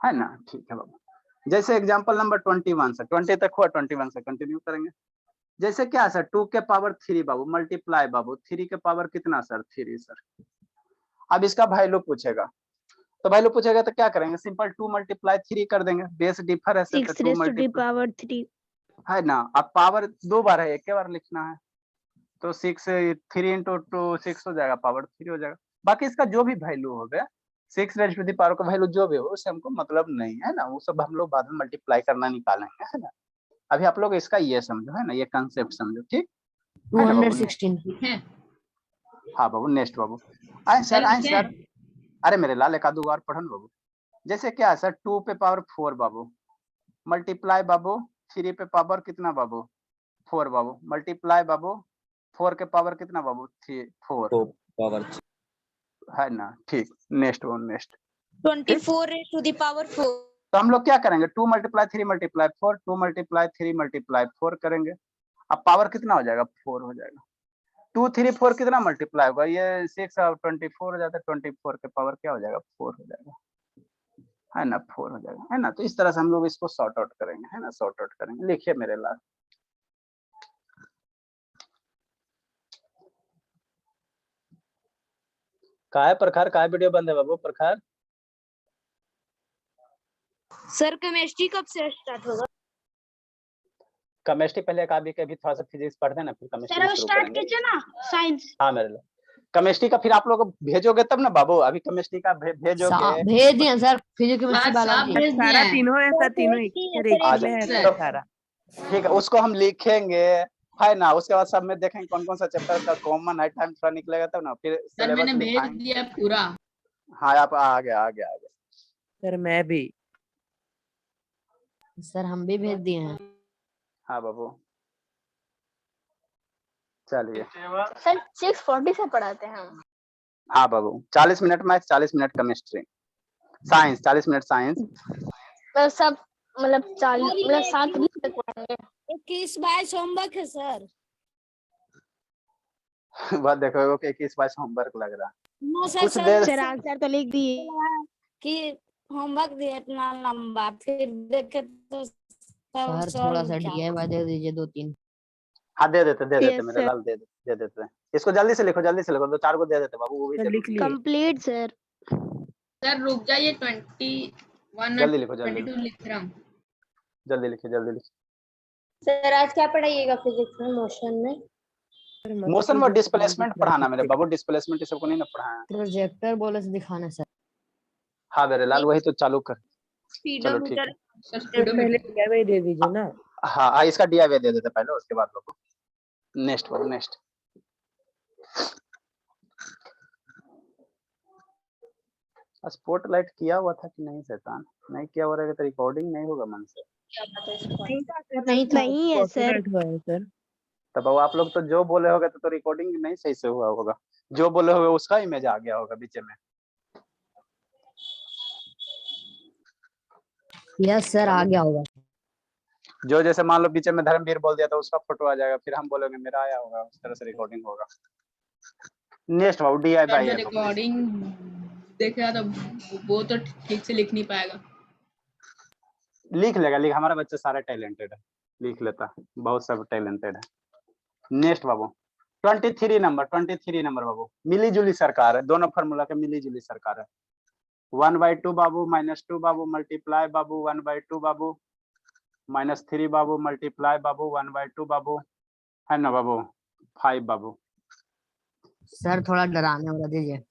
Speaker 1: है ना, ठीक है बाबू। जैसे एग्जांपल नंबर 21 से 20 तक हुआ, 21 से कंटिन्यू करेंगे। जैसे क्या सर, 2 के पावर 3 बाबू मल्टीप्लाई बाबू 3 के पावर कितना सर, 3 सर। अब इसका वैल्यू पूछेगा, तो वैल्यू पूछेगा तो क्या करेंगे, सिंपल 2 मल्टीप्लाई 3 कर देंगे, बेस डिफर है sir,
Speaker 4: 6 raised to the power 3।
Speaker 1: है ना। अब पावर 2 बार है, एक के बार लिखना है, तो 6 3 इंटू 2 6 हो जाएगा, पावर 3 हो जाएगा। बाकी इसका जो भी वैल्यू होगा, 6 रेज़ टू द पावर का वैल्यू जो भी हो, उससे हमको मतलब नहीं है ना, वो सब हम लोग बाद में मल्टीप्लाई करना निकालेंगे, है ना। अभी आप लोग इसका ये समझो, है ना, ये कंसेप्ट समझो, ठीक
Speaker 7: 216
Speaker 1: हाँ बाबू। नेक्स्ट बाबू, आए सर, अरे मेरे लाल एक आध बार पढ़न बाबू। जैसे क्या है सर, 2 पे पावर 4 बाबू मल्टीप्लाई बाबू 3 पे पावर कितना बाबू 4 बाबू मल्टीप्लाई बाबू 4 के पावर कितना बाबू 4
Speaker 8: पावर
Speaker 1: है ना, ठीक। Next
Speaker 5: 24 raised to the power 4।
Speaker 1: तो हम लोग क्या करेंगे, 2 मल्टीप्लाई 3 मल्टीप्लाई 4, 2 मल्टीप्लाई 3 मल्टीप्लाई 4 करेंगे। अब पावर कितना हो जाएगा, 4 हो जाएगा। 2 3 4 कितना मल्टीप्लाई होगा, ये 6 और 24 हो जाता है, 24 के पावर क्या हो जाएगा, 4 हो जाएगा, है ना, 4 हो जाएगा, है ना। तो इस तरह से हम लोग इसको सॉर्ट आउट करेंगे, है ना, सॉर्ट आउट करेंगे। लिखिए मेरे लाल, काय प्रखार, काय वीडियो बंद है बाबू प्रखार।
Speaker 5: सर केमिस्ट्री कब से स्टार्ट होगा।
Speaker 1: केमिस्ट्री पहले एक आदमी के भी थोड़ा सा फिजिक्स पढ़ देना, फिर केमिस्ट्री
Speaker 4: सर
Speaker 1: शुरू
Speaker 4: स्टार्ट
Speaker 1: करेंगे।
Speaker 4: कीजिए ना साइंस।
Speaker 1: हाँ मेरे केमिस्ट्री का फिर आप लोग भेजोगे तब ना बाबू, अभी केमिस्ट्री का भेजोगे।
Speaker 7: भेज दिए सर, फिजिक्स केमिस्ट्री
Speaker 8: हाँ, सब
Speaker 7: बायोलॉजी।
Speaker 8: भेज दिए
Speaker 3: सारा
Speaker 8: हैं।
Speaker 3: तीनों है सर, तीनों
Speaker 6: भेज दिए
Speaker 3: एक
Speaker 1: आ
Speaker 3: ही
Speaker 1: जाओ।
Speaker 3: में है
Speaker 8: सर।
Speaker 3: सर सारा।
Speaker 1: ठीक है, उसको हम लिखेंगे है ना, उसके बाद सब में देखेंगे कौन कौन सा चैप्टर का कॉमन है, टाइम थोड़ा निकलेगा तब ना, फिर
Speaker 8: सर मैंने
Speaker 1: सिलेबस
Speaker 8: भेज
Speaker 1: लिखाएंगे।
Speaker 8: दिया पूरा।
Speaker 1: हाँ आप आ गया।
Speaker 3: सर मैं भी।
Speaker 7: सर हम भी भेज दिए हैं।
Speaker 1: हाँ बाबू चलिए।
Speaker 4: सर 6:40 से पढ़ाते हैं हम।
Speaker 1: हाँ बाबू 40 minute maths, 40 minute chemistry, science 40 minute science.
Speaker 4: तो सब मतलब 7 तक पढ़ाएंगे।
Speaker 2: 21-22 होमवर्क है सर।
Speaker 1: बात देखो 21-22 होमवर्क लग रहा
Speaker 2: नो सर,
Speaker 1: कुछ देर
Speaker 4: सर आंसर तो लिख दिए।
Speaker 2: कि होमवर्क दिया इतना लंबा, फिर देखे तो
Speaker 7: सर थोड़ा सा DIY दे दीजिए 2-3।
Speaker 1: हाँ दे देते
Speaker 4: Yes,
Speaker 1: मेरे
Speaker 4: sir.
Speaker 1: लाल दे देते। इसको जल्दी से लिखो 2-4 को दे देते बाबू, वो भी
Speaker 3: सर
Speaker 1: जल्दी
Speaker 3: लिख लिए।
Speaker 4: Complete sir.
Speaker 8: सर रुक जाइए 21
Speaker 1: जल्दी लिखो, जल्दी
Speaker 8: 22 लिख रहा हूँ।
Speaker 1: जल्दी लिखिए।
Speaker 5: सर आज क्या पढ़ाइएगा फिजिक्स में, मोशन में?
Speaker 1: मोशन व डिस्प्लेसमेंट पढ़ाना मेरे बाबू, डिस्प्लेसमेंट ये सबको नहीं ना पढ़ाया।
Speaker 7: प्रोजेक्टर बोले से दिखाना सर।
Speaker 1: हाँ मेरे लाल वही तो चालू कर। चलो ठीक है।
Speaker 8: सर
Speaker 3: सर पहले
Speaker 8: स्पीडोमीटर।
Speaker 3: DIY दे दीजिए ना।
Speaker 1: हाँ इसका DIY दे देते पहले, उसके बाद बाबू नेक्स्ट बाबू नेक्स्ट। स्पॉटलाइट किया हुआ था कि नहीं शैतान? नहीं किया हुआ रहेगा तो रिकॉर्डिंग नहीं होगा मन से।
Speaker 4: नहीं है सर।
Speaker 3: सर
Speaker 1: तो बाबू आप लोग तो जो बोले होगे तो रिकॉर्डिंग नहीं सही से हुआ होगा, जो बोले होगे उसका इमेज आ गया होगा बीच में।
Speaker 7: यस सर आ गया होगा।
Speaker 1: जो जैसे मान लो बीच में धर्मवीर बोल दिया तो उसका फोटो आ जाएगा, फिर हम बोलेंगे मेरा आया होगा, उस तरह से रिकॉर्डिंग होगा। नेक्स्ट बाबू DIY
Speaker 8: सर जो
Speaker 1: है।
Speaker 8: रिकॉर्डिंग देखेगा तो वो तो ठीक से लिख नहीं पाएगा।
Speaker 1: लिख लेगा, हमारा बच्चा सारा टैलेंटेड है, लिख लेता, बहुत सब टैलेंटेड है। नेक्स्ट बाबू 23 नंबर बाबू, मिली जुली सरकार है, दोनों फार्मूला के मिली जुली सरकार है। 1/2 बाबू -2 बाबू मल्टीप्लाई बाबू 1/2 बाबू -3 बाबू मल्टीप्लाई बाबू 1/2 बाबू, है ना बाबू 5 बाबू।
Speaker 7: सर थोड़ा डराने वाला दीजिए।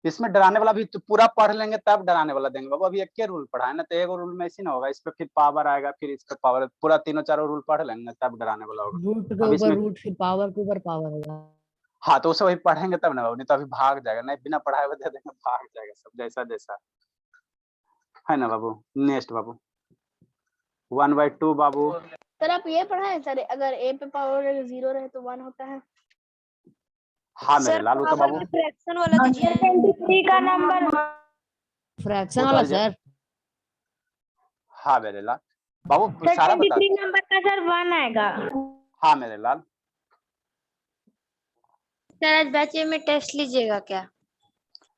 Speaker 1: इसमें डराने वाला भी तो पूरा पढ़ लेंगे तब डराने वाला देंगे बाबू, अभी एक के रूल पढ़ा है ना, तो एक रूल में ऐसी ना होगा, इस पे फिर पावर आएगा, फिर इस पे पावर, पूरा 3-4 रूल पढ़ लेंगे तब डराने वाला होगा।
Speaker 7: रूट के
Speaker 1: अब
Speaker 7: ऊपर
Speaker 1: इसमें
Speaker 7: रूट की पावर के ऊपर पावर होगा।
Speaker 1: हाँ तो उसे वही पढ़ेंगे तब ना बाबू, नहीं तो अभी भाग जाएगा, नहीं बिना पढ़ाए हुए दे देंगे भाग जाएगा सब जैसा है ना बाबू। नेक्स्ट बाबू 1/2 बाबू।
Speaker 4: सर आप ये पढ़ाए सर, अगर a पे पावर 0 रहे तो 1 होता है।
Speaker 1: हाँ मेरे लाल वो तो बाबू
Speaker 5: फ्रैक्शन वाला दीजिए।
Speaker 4: 23 का नंबर।
Speaker 7: फ्रैक्शन वाला सर।
Speaker 1: हाँ मेरे लाल बाबू सारा बता।
Speaker 4: 23 नंबर का सर 1 आएगा।
Speaker 1: हाँ मेरे लाल।
Speaker 5: सर आज बैचे में टेस्ट लीजिएगा क्या?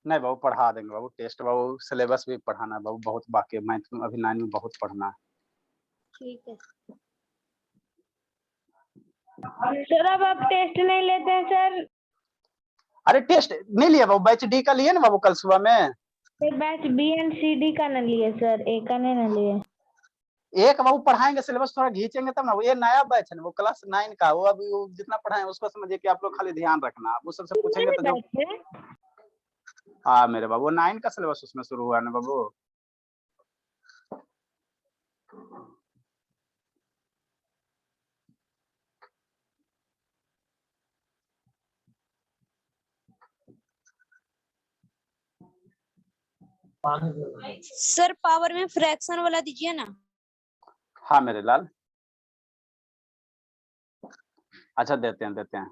Speaker 1: नहीं बाबू पढ़ा देंगे बाबू, टेस्ट बाबू सिलेबस भी पढ़ाना है बाबू, बहुत बाकी है मैथ में, अभी 9 में बहुत पढ़ना है।
Speaker 5: ठीक है
Speaker 4: सर अब आप टेस्ट नहीं लेते हैं सर?
Speaker 1: अरे टेस्ट नहीं लिया बाबू, बैच D का लिए ना बाबू कल सुबह में।
Speaker 4: Batch B and C D का न लिए सर, A का नहीं न लिए।
Speaker 1: एक बाबू पढ़ाएंगे, सिलेबस थोड़ा खींचेंगे तब ना, वो ये नया बैच है ना, वो क्लास 9 का, वो अभी वो जितना पढ़ाए उसको समझिए कि आप लोग खाली ध्यान रखना, वो सबसे पूछेंगे तो जो। हाँ मेरे बाबू 9 का सिलेबस उसमें शुरू हुआ ना बाबू।
Speaker 2: सर पावर में फ्रैक्शन वाला दीजिए ना।
Speaker 1: हाँ मेरे लाल। अच्छा देते हैं।
Speaker 8: इतना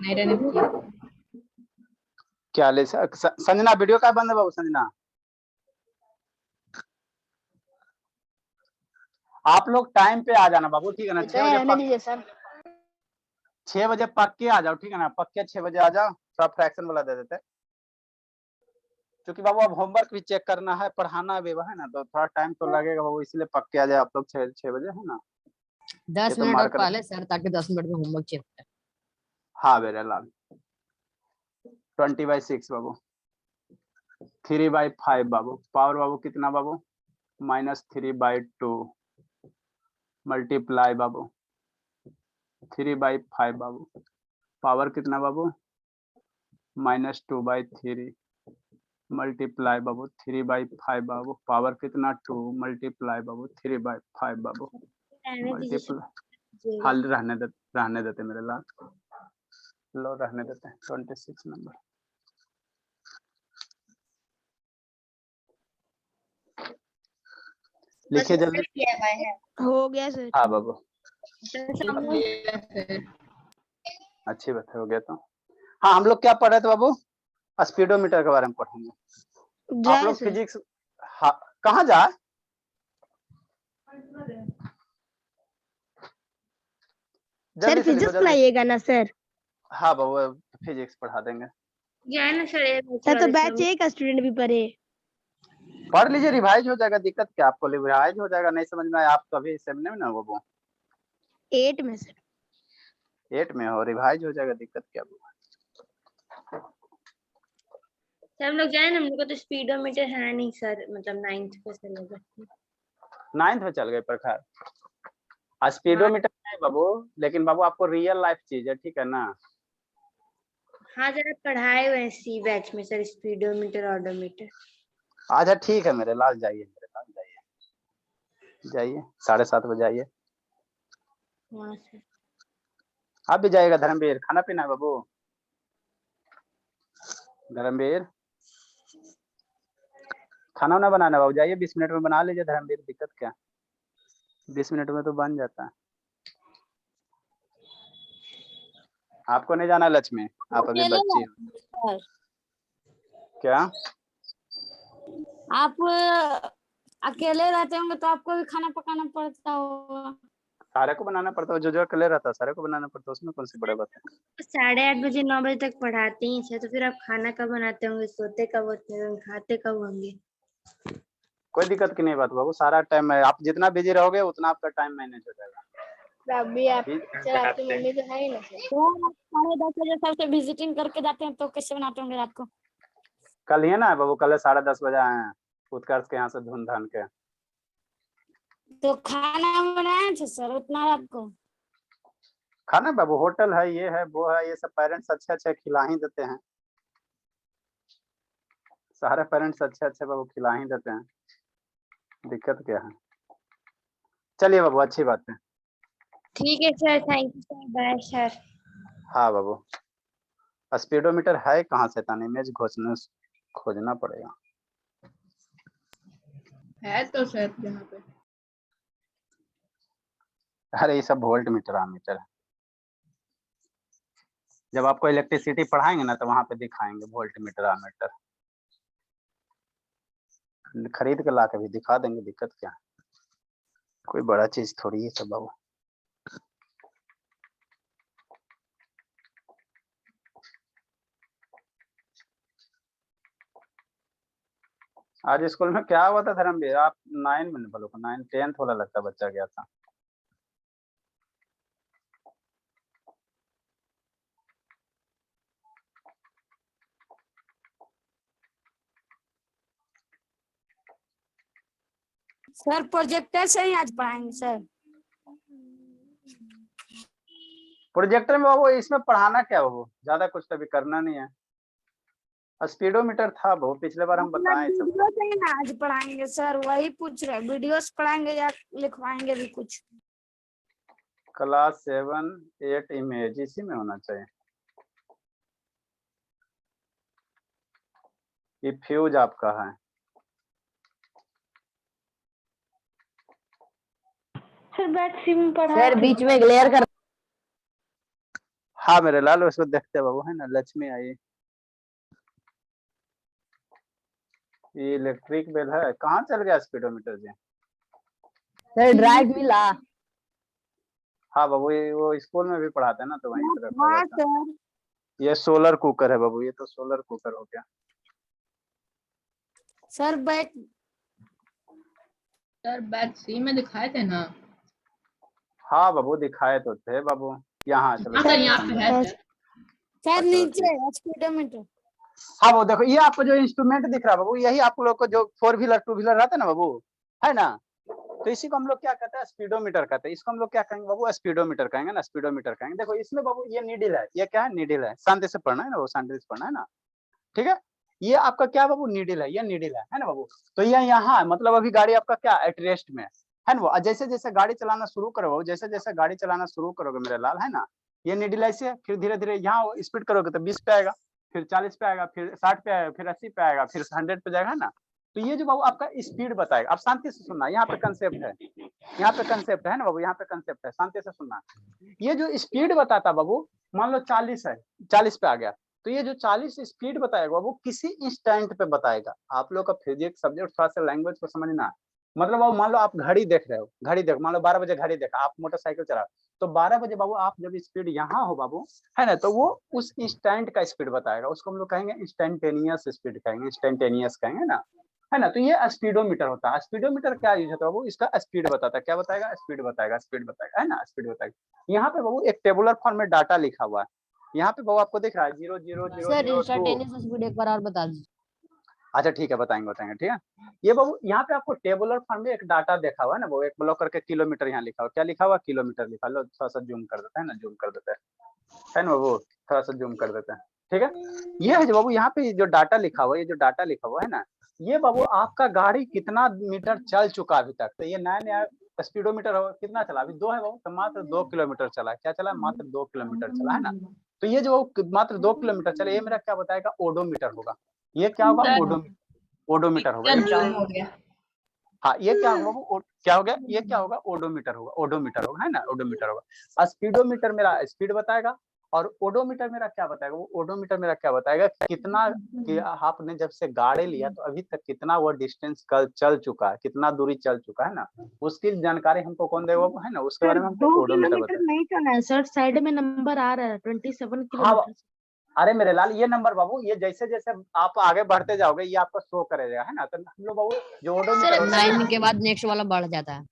Speaker 8: ही रहने दीजिए।
Speaker 1: क्या ले संजना वीडियो का बंद है बाबू संजना। आप लोग टाइम पे आ जाना बाबू, ठीक है ना, 6 बजे पक्के आ जाओ, ठीक है ना, पक्के 6 बजे आ जाओ, थोड़ा फ्रैक्शन वाला दे देते, क्योंकि बाबू अब होमवर्क भी चेक करना है, पढ़ाना भी है ना, तो थोड़ा टाइम तो लगेगा बाबू, इसलिए पक्के आ जाए आप लोग 6 बजे, है ना।
Speaker 7: 10
Speaker 1: ये तो
Speaker 7: मिनट
Speaker 1: मार्कर-
Speaker 7: और पहले सर, ताकि 10 मिनट में होमवर्क चेक करें।
Speaker 1: हाँ मेरे लाल 20/6 बाबू 3/5 बाबू पावर बाबू कितना बाबू -3/2 मल्टीप्लाई बाबू 3/5 बाबू पावर कितना बाबू -2/3 मल्टीप्लाई बाबू 3/5 बाबू पावर कितना 2 मल्टीप्लाई बाबू 3/5 बाबू मल्टीप्लाई हाल रहने देते मेरे लाल लो रहने देते हैं 26 नंबर लिखिए जल्दी।
Speaker 6: किया हुआ है।
Speaker 4: हो गया सर।
Speaker 1: हाँ बाबू
Speaker 8: ये सर
Speaker 1: अच्छी बात है हो गया तो। हाँ हम लोग क्या पढ़ रहे थे बाबू स्पीडोमीटर के बारे में पढ़ेंगे। आप
Speaker 4: जाए
Speaker 1: लोग
Speaker 4: सर।
Speaker 1: फिजिक्स हाँ कहाँ जाए
Speaker 4: सर
Speaker 1: जल्दी से लिखो
Speaker 4: फिजिक्स
Speaker 1: जल्दी।
Speaker 4: पढ़ाइएगा ना सर?
Speaker 1: हाँ बाबू फिजिक्स पढ़ा देंगे।
Speaker 5: जाए ना सर, ये
Speaker 4: सर तो बैच एक का स्टूडेंट भी पढ़े।
Speaker 1: पढ़ लीजिए रिवाइज हो जाएगा दिक्कत क्या आपको रिवाइज हो जाएगा नहीं समझ में आया आप तो अभी 7 में ना बाबू
Speaker 4: 8 में सर।
Speaker 1: 8 में हो रिवाइज हो जाएगा दिक्कत क्या बाबू।
Speaker 5: सर हम लोग जाए ना, हम लोग को तो स्पीडोमीटर है नहीं सर, मतलब 9th पे से लगा।
Speaker 1: 9th में चल गए प्रखर स्पीडोमीटर है बाबू लेकिन बाबू आपको रियल लाइफ चीज है ठीक है ना।
Speaker 5: हाँ जरा पढ़ाए हुए सी बैच में सर, स्पीडोमीटर ऑडोमीटर।
Speaker 1: अच्छा ठीक है मेरे लाल जाइए जाइए 7:30 बजे आइए।
Speaker 5: हाँ सर।
Speaker 1: आप भी जाइएगा धर्मवीर खाना पीना है बाबू धर्मवीर खाना वाना बनाना बाबू जाइए 20 मिनट में बना लीजिए धर्मवीर दिक्कत क्या 20 मिनट में तो बन जाता है। आपको नहीं जाना लक्ष्मी आप अभी
Speaker 2: अकेले
Speaker 1: बच्ची हो।
Speaker 2: सर
Speaker 1: क्या
Speaker 2: आप अकेले रहते होंगे तो आपको भी खाना पकाना पड़ता होगा।
Speaker 1: सारे को बनाना पड़ता है जो अकेले रहता है सारे को बनाना पड़ता है उसमें कौन सी बड़ी बात है।
Speaker 5: 8:30 बजे 9 बजे तक पढ़ाते ही सर, तो फिर आप खाना कब बनाते होंगे, सोते कब होते होंगे, खाते कब होंगे?
Speaker 1: कोई दिक्कत की नहीं बात बाबू सारा टाइम आप जितना बिजी रहोगे उतना आपका टाइम मैनेज हो जाएगा।
Speaker 4: अभी आप सर आपकी मम्मी तो है ही ना सर।
Speaker 2: तो आप 10:30 बजे सबसे विजिटिंग करके जाते हैं तो कैसे बनाते होंगे रात को?
Speaker 1: कल ही है ना बाबू कल 10:30 बजे आए हैं उत्कर्ष के यहाँ से धुन धान के।
Speaker 2: तो खाना बनाए थे सर उतना रात को?
Speaker 1: खाना बाबू होटल है ये है वो है ये सब पेरेंट्स अच्छे अच्छे खिला ही देते हैं सारे पेरेंट्स अच्छे अच्छे बाबू खिला ही देते हैं दिक्कत क्या है। चलिए बाबू अच्छी बात है।
Speaker 5: ठीक है sir, thank you sir, bye sir.
Speaker 1: हाँ बाबू स्पीडोमीटर है कहाँ से तानी इमेज खोजना पड़ेगा।
Speaker 8: है तो सर यहाँ पे।
Speaker 1: अरे ये सब वोल्ट मीटर आमीटर है जब आपको इलेक्ट्रिसिटी पढ़ाएंगे ना तो वहां पे दिखाएंगे वोल्ट मीटर आमीटर खरीद के ला के भी दिखा देंगे दिक्कत क्या है कोई बड़ा चीज थोड़ी है सब बाबू। आज स्कूल में क्या हुआ था धर्मवीर आप 9 में बोलो 9 10th वाला लगता बच्चा गया था।
Speaker 2: सर प्रोजेक्टर से ही आज पढ़ाएंगे सर?
Speaker 1: प्रोजेक्टर में बाबू इसमें पढ़ाना क्या बाबू ज्यादा कुछ तो अभी करना नहीं है स्पीडोमीटर था बाबू पिछले बार हम बताए सब।
Speaker 2: वीडियो से ही ना आज पढ़ाएंगे सर वही पूछ रहे वीडियो से पढ़ाएंगे या लिखवाएंगे भी कुछ?
Speaker 1: क्लास 7 8 इमेज इसी में होना चाहिए। ये फ्यूज आपका है
Speaker 4: सर बैच सी में पढ़ा
Speaker 7: सर बीच में क्लियर कर।
Speaker 1: हाँ मेरे लाल उसको देखते बाबू है ना लक्ष्मी आई ये इलेक्ट्रिक बेल है कहाँ चल गया स्पीडोमीटर जी।
Speaker 7: सर ड्रैग भी ला।
Speaker 1: हाँ बाबू ये वो स्कूल में भी पढ़ाते हैं ना तो वहीं पे रखा हुआ
Speaker 2: हाँ
Speaker 1: था।
Speaker 2: सर।
Speaker 1: ये सोलर कुकर है बाबू ये तो सोलर कुकर हो गया।
Speaker 2: सर
Speaker 8: सर बैच सी में दिखाए थे ना।
Speaker 1: हाँ बाबू दिखाए तो थे बाबू, यहाँ चलो
Speaker 8: हाँ सर यहाँ पे है सर।
Speaker 2: सर नीचे स्पीडोमीटर।
Speaker 1: हाँ वो देखो, ये आपको जो इंस्ट्रूमेंट दिख रहा है बाबू, यही आप लोग को जो 4 व्हीलर 2 व्हीलर रहता है ना बाबू, है ना, तो इसी को हम लोग क्या कहते हैं, स्पीडोमीटर कहते हैं। इसको हम लोग क्या कहेंगे बाबू, स्पीडोमीटर कहेंगे ना, स्पीडोमीटर कहेंगे। देखो इसमें बाबू ये नीडल है, ये क्या है, नीडल है, शांति से पढ़ना है ना, वो शांति से पढ़ना है ना, ठीक है। ये आपका क्या बाबू, नीडल है, ये नीडल है ना बाबू। तो ये यहाँ मतलब अभी गाड़ी आपका क्या एट रेस्ट में है ना वो। जैसे जैसे गाड़ी चलाना शुरू करोगे, जैसे जैसे गाड़ी चलाना शुरू करोगे मेरे लाल, है ना, ये नीडल ऐसे है, फिर धीरे धीरे यहाँ स्पीड करोगे तो 20 पे आएगा, फिर 40 पे आएगा, फिर 60 पे आएगा, फिर 80 पे आएगा, फिर 100 पे जाएगा, है ना। तो ये जो बाबू आपका स्पीड बताएगा। अब शांति से सुनना, यहाँ पे कंसेप्ट है, यहाँ पे कंसेप्ट है ना बाबू, यहाँ पे कंसेप्ट है, शांति से सुनना। ये जो स्पीड बताता बाबू, मान लो 40 है, 40 पे आ गया, तो ये जो 40 स्पीड बताएगा वो किसी इंस्टेंट पे बताएगा। आप लोग का फिजिक्स सब्जेक्ट थोड़ा सा लैंग्वेज को समझना, मतलब बाबू मान लो आप घड़ी देख रहे हो, घड़ी देख, मान लो 12 बजे घड़ी देखा, आप मोटरसाइकिल चला, तो 12 बजे बाबू आप जब स्पीड यहाँ हो बाबू, है ना, तो वो उस इंस्टेंट का स्पीड बताएगा। उसको हम लोग कहेंगे इंस्टेंटेनियस स्पीड कहेंगे, इंस्टेंटेनियस कहेंगे ना, है ना। तो ये स्पीडोमीटर होता है। स्पीडोमीटर क्या यूज होता है बाबू, इसका स्पीड बताता है। क्या बताएगा, स्पीड बताएगा, स्पीड बताएगा, है ना, स्पीड बताएगा। यहाँ पे बाबू एक टेबुलर फॉर्म में डाटा लिखा हुआ है, यहाँ पे बाबू आपको दिख रहा है 00002।
Speaker 7: सर इंस्टेंटेनियस स्पीड एक बार और बता दीजिए।
Speaker 1: अच्छा ठीक है, बताएंगे बताएंगे, ठीक है। ये बाबू यहाँ पे आपको टेबुलर फॉर्म में एक डाटा देखा हुआ है ना वो, एक ब्लॉक करके किलोमीटर यहाँ लिखा हुआ, क्या लिखा हुआ, किलोमीटर लिखा। लो थोड़ा सा जूम कर देते हैं ना, जूम कर देते है ना वो, थोड़ा सा जूम कर देते हैं, ठीक है। ये है जो बाबू यहाँ पे जो डाटा लिखा हुआ है, ये जो डाटा लिखा हुआ है ना, ये बाबू आपका गाड़ी कितना मीटर चल चुका अभी तक। तो ये नया नया स्पीडोमीटर कितना चला अभी, 2 है बाबू, तो मात्र 2 किलोमीटर चला। क्या चला, मात्र 2 किलोमीटर चला, है ना। तो ये जो मात्र 2 किलोमीटर चले, ये मेरा क्या बताएगा, ओडोमीटर होगा। ये क्या होगा, ओडोमीटर होगा। ये क्या
Speaker 8: जूम हो गया।
Speaker 1: हाँ ये क्या होगा वो, क्या हो गया, ये क्या होगा, ओडोमीटर होगा, ओडोमीटर होगा, है ना, ओडोमीटर होगा। स्पीडोमीटर मेरा स्पीड बताएगा, और ओडोमीटर मेरा क्या बताएगा, वो ओडोमीटर मेरा क्या बताएगा, कितना कि आपने जब से गाड़ी लिया तो अभी तक कितना वो डिस्टेंस चल चुका है, कितना दूरी चल चुका है ना, उसकी जानकारी हमको कौन देगा वो, है ना, उसके बारे में हमको
Speaker 3: 2
Speaker 1: ओडोमीटर
Speaker 3: किलोमीटर
Speaker 1: बताएगा।
Speaker 3: नहीं चला है सर, साइड में नंबर आ रहा है 27
Speaker 1: हाँ
Speaker 3: किलोमीटर।
Speaker 1: अरे मेरे लाल, ये नंबर बाबू, ये जैसे जैसे आप आगे बढ़ते जाओगे ये आपको शो करेगा, है ना। तो हम लोग बाबू जो ओडोमीटर होता है
Speaker 7: 9 के बाद नेक्स्ट वाला बढ़ जाता है।